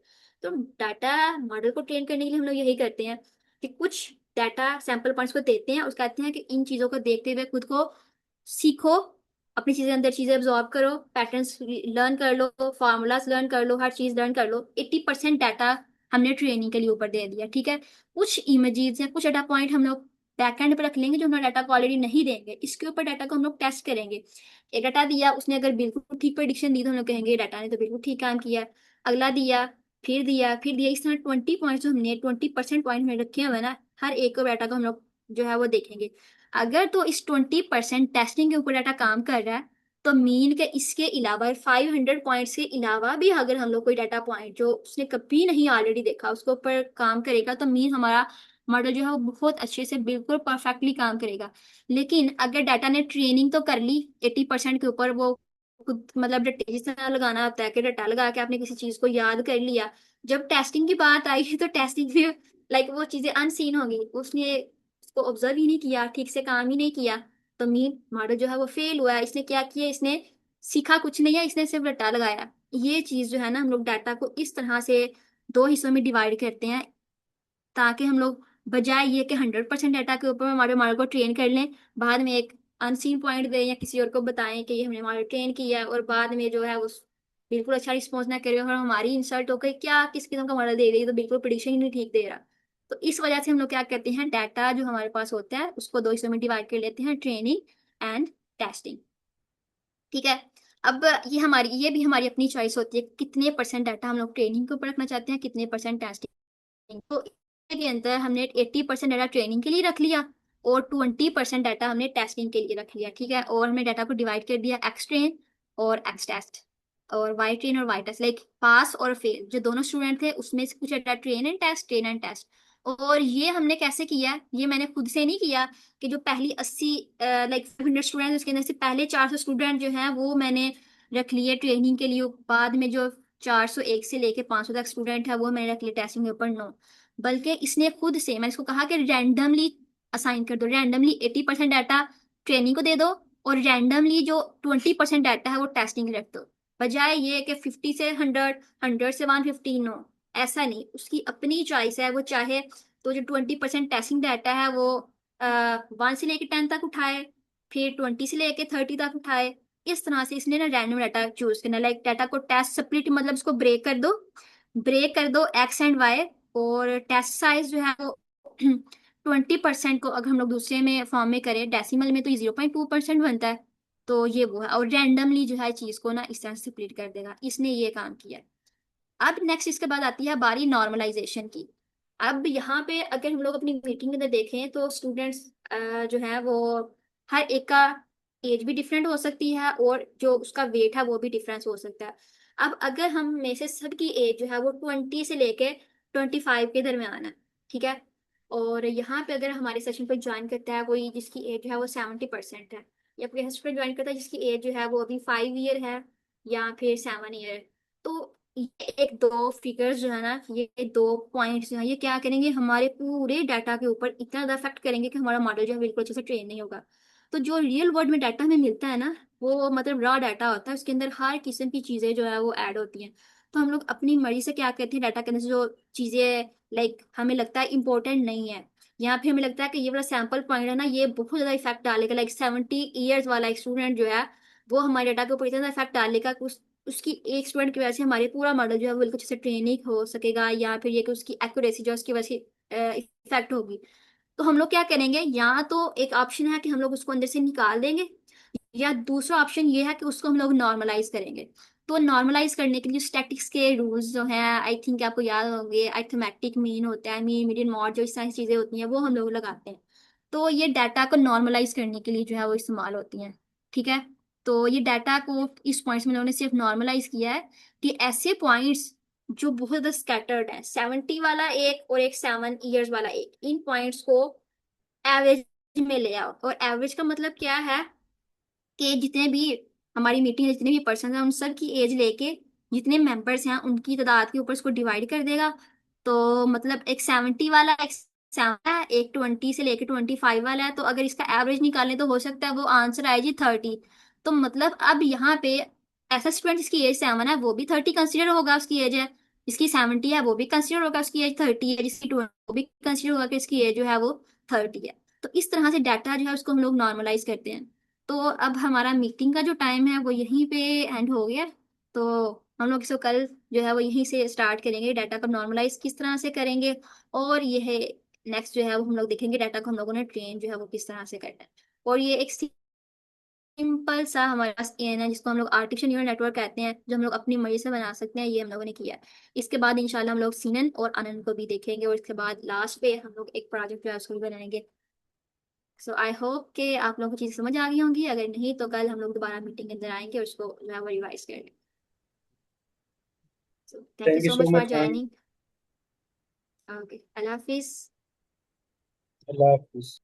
तो डाटा मॉडल को ट्रेन करने के लिए हम लोग यही करते हैं कि कुछ डाटा सैंपल पॉइंट्स को देते हैं और कहते हैं कि इन चीजों को देखते हुए खुद को सीखो, अपनी चीजें अंदर चीजें ऑब्जॉर्व करो, पैटर्न्स लर्न कर लो, फार्मूलाज लर्न कर लो, हर चीज लर्न कर लो। 80% डाटा हमने ट्रेनिंग के लिए ऊपर दे दिया। ठीक है, कुछ इमेजेस या कुछ डाटा पॉइंट हम लोग बैकएंड पर रख लेंगे जो हम डाटा को ऑलरेडी नहीं देंगे, इसके ऊपर डाटा को हम लोग टेस्ट करेंगे। एक डाटा दिया, उसने अगर बिल्कुल ठीक प्रेडिक्शन दी तो हम लोग कहेंगे डाटा ने तो बिल्कुल ठीक काम किया। अगला दिया, फिर दिया, फिर दिया, इस तरह 20 पॉइंट जो हमने 20% पॉइंट में रखे हुए हैं ना, हर एक को डाटा को हम लोग जो है वो देखेंगे। अगर तो इस 20% टेस्टिंग के ऊपर डाटा काम कर रहा है तो मीन के इसके अलावा 500 पॉइंट्स के अलावा भी अगर हम लोग कोई डाटा पॉइंट जो उसने कभी नहीं ऑलरेडी देखा उसके ऊपर काम करेगा तो मीन हमारा मॉडल जो है वो बहुत अच्छे से बिल्कुल परफेक्टली काम करेगा। लेकिन अगर डाटा ने ट्रेनिंग तो कर ली 80% के ऊपर, वो खुद मतलब रट्टे जिस तरह लगाना होता है कि रट्टा लगा के आपने किसी चीज को याद कर लिया, जब टेस्टिंग की बात आई तो टेस्टिंग में वो चीजें अनसीन होंगी, उसने उसको ऑब्जर्व ही नहीं किया, ठीक से काम ही नहीं किया, तो मीन मॉडल जो है वो फेल हुआ है। इसने क्या किया, इसने सीखा कुछ नहीं है, इसने सिर्फ रट्टा लगाया। ये चीज जो है ना, हम लोग डाटा को इस तरह से 2 हिस्सों में डिवाइड करते हैं ताकि हम लोग बजाय ये कि 100% डाटा के ऊपर हमारे मॉडल को ट्रेन कर लें, बाद में एक अनसीन पॉइंट दें या किसी और को बताएं कि ये हमने मॉडल ट्रेन किया है, और बाद में जो है उस बिल्कुल अच्छा रिस्पॉन्स ना करे और हमारी इंसल्ट हो गई क्या किस किस्म का मॉडल दे रही है, तो बिल्कुल प्रिडिक्शन ही नहीं ठीक दे रहा। तो इस वजह से हम लोग क्या करते हैं, डाटा जो हमारे पास होता है उसको 2 हिस्सों में डिवाइड कर लेते हैं, ट्रेनिंग एंड टेस्टिंग। ठीक है, अब ये भी हमारी अपनी चॉइस होती है कितने परसेंट डाटा हम लोग ट्रेनिंग के ऊपर रखना चाहते हैं, कितने परसेंट टेस्टिंग। तो के अंदर हमने 80% डाटा ट्रेनिंग के लिए रख लिया और 20% डाटा हमने टेस्टिंग के लिए रख लिया। ठीक है, और हमने डाटा को डिवाइड कर दिया एक्स ट्रेन और एक्स टेस्ट और वाई ट्रेन और वाई टेस्ट, पास और फेल जो दोनों स्टूडेंट थे उसमें से कुछ data train and test, train and test. और ये हमने कैसे किया, ये मैंने खुद से नहीं किया कि जो पहली 80 500 स्टूडेंट उसके अंदर से पहले 400 स्टूडेंट जो हैं वो मैंने रख लिए ट्रेनिंग के लिए, बाद में जो 401 से लेके 500 तक स्टूडेंट है वो मैंने रख लिए टेस्टिंग के ऊपर। नो, बल्कि इसने खुद से, मैंने इसको कहा कि रैंडमली असाइन कर दो, रैंडमली 80% डाटा ट्रेनिंग को दे दो और रैंडमली जो 20% डाटा है वो टेस्टिंग रख दो, बजाय ये कि 50 से 100, 100 से 150। नो, ऐसा नहीं, उसकी अपनी चॉइस है, वो चाहे तो जो 20% टेस्टिंग डाटा है वो 1 से लेके 10 तक उठाए, फिर 20 से लेके 30 तक उठाए। इस तरह से इसने ना रैंडम डाटा चूज करना, डाटा को टेस्ट स्प्लिट मतलब इसको ब्रेक कर दो एक्स एंड वाई, और टेस्ट साइज जो है वो 20% को अगर हम लोग दूसरे में फॉर्म में करें डेसिमल में तो ये 0.2% बनता है। तो ये वो है, और रैंडमली जो है चीज को ना इस तरह से स्प्लिट कर देगा, इसने ये काम किया। अब नेक्स्ट इसके बाद आती है बारी नॉर्मलाइजेशन की। अब यहाँ पे अगर हम लोग अपनी मीटिंग के अंदर देखें तो स्टूडेंट्स जो है वो हर एक का एज भी डिफरेंट हो सकती है और जो उसका वेट है वो भी डिफरेंस हो सकता है। अब अगर हम में से सबकी एज जो है वो 20 से लेके 25 के दरमियान है, ठीक है, और यहाँ पे अगर हमारे सेशन पर ज्वाइन करता है कोई जिसकी एज जो है वो 70% है, या कोई सेशन पर ज्वाइन करता है जिसकी एज जो है वो अभी 5 ईयर है या फिर 7 ईयर, तो ये एक दो फिगर्स जो है ना, ये दो पॉइंट्स जो है, ये क्या करेंगे, हमारे पूरे डाटा के ऊपर इतना ज्यादा इफेक्ट करेंगे कि हमारा मॉडल जो है बिल्कुल अच्छे से ट्रेन नहीं होगा। तो जो रियल वर्ल्ड में डाटा हमें मिलता है ना, वो मतलब रॉ डाटा होता है, उसके अंदर हर किस्म की चीजें जो है वो ऐड होती हैं। तो हम लोग अपनी मर्जी से क्या करते हैं, डाटा के अंदर से जो चीजें लाइक हमें लगता है इंपॉर्टेंट नहीं है, यहाँ पे हमें लगता है कि ये वाला सैंपल पॉइंट है ना, ये बहुत ज्यादा इफेक्ट डालेगा, लाइक 70 ईयर्स वाला एक स्टूडेंट जो है वो हमारे डाटा के ऊपर इतना ज्यादा इफेक्ट डालेगा कि उसकी एक स्टूडेंट की वजह से हमारे पूरा मॉडल जो है वो बिल्कुल अच्छे से ट्रेन नहीं हो सकेगा, या फिर ये कि उसकी एक्यूरेसी जो है उसकी वजह से इफेक्ट होगी। तो हम लोग क्या करेंगे, या तो एक ऑप्शन है कि हम लोग उसको अंदर से निकाल देंगे, या दूसरा ऑप्शन ये है कि उसको हम लोग नॉर्मलाइज करेंगे। तो नॉर्मलाइज करने के लिए स्टैटिक्स के रूल्स जो हैं, आई थिंक आपको याद होंगे, अरिथमेटिक मीन होता है, मीन मीडियन मॉड, जो इस सारी चीजें होती हैं वो हम लोग लगाते हैं। तो ये डाटा को नॉर्मलाइज करने के लिए जो है वो इस्तेमाल होती हैं। ठीक है। तो ये डाटा को इस पॉइंट्स में लोगों ने सिर्फ नॉर्मलाइज किया है कि ऐसे पॉइंट्स जो बहुत ज्यादा स्कैटर्ड है, 70 वाला एक और एक 7 ईयर्स वाला एक, इन पॉइंट्स को एवरेज में ले आओ। और एवरेज का मतलब क्या है कि जितने भी हमारी मीटिंग है, जितने भी पर्सन हैं, उन सब की एज लेके जितने मेंबर्स हैं उनकी तादाद के ऊपर इसको डिवाइड कर देगा। तो मतलब एक 70 वाला एक 7 है, एक 20 से लेके 25 वाला है, तो अगर इसका एवरेज निकालें तो हो सकता है वो आंसर आए जी 30। तो मतलब अब यहाँ पे ऐसा स्टूडेंट जिसकी एज 7 है वो भी 30 कंसिडर होगा, उसकी एज है। जिसकी 70 है वो भी कंसिडर होगा, उसकी एज 30 है। जिसकी 20 वो भी कंसिडर होगा कि इसकी एज जो है वो 30 है। तो इस तरह से डाटा जो है उसको हम लोग नॉर्मलाइज करते हैं। तो अब हमारा मीटिंग का जो टाइम है वो यहीं पे एंड हो गया। तो हम लोग इसको कल जो है वो यहीं से स्टार्ट करेंगे, डाटा को नॉर्मलाइज किस तरह से करेंगे, और ये है नेक्स्ट जो है वो हम लोग देखेंगे डाटा को हम लोगों ने ट्रेन जो है वो किस तरह से करना है। और ये एक सिंपल सा हमारे पास एन है जिसको हम लोग आर्टिफिशियल न्यूरल नेटवर्क कहते हैं, जो हम लोग अपनी मर्जी से बना सकते हैं, ये हम लोगों ने किया है। इसके बाद इंशाल्लाह हम लोग सीनन और आनंद को भी देखेंगे, और इसके बाद लास्ट पे हम लोग एक प्रोजेक्ट जो है उसको भी बनाएंगे। सो आई होप कि आप लोगों को चीज़ समझ आ गई होंगी, अगर नहीं तो कल हम लोग दोबारा मीटिंग के अंदर आएंगे और उसको जो है वो रिवाइज करेंगे। So thank you thank you so so much for much ma'am. Joining. Okay, Allah Hafiz. Allah Hafiz.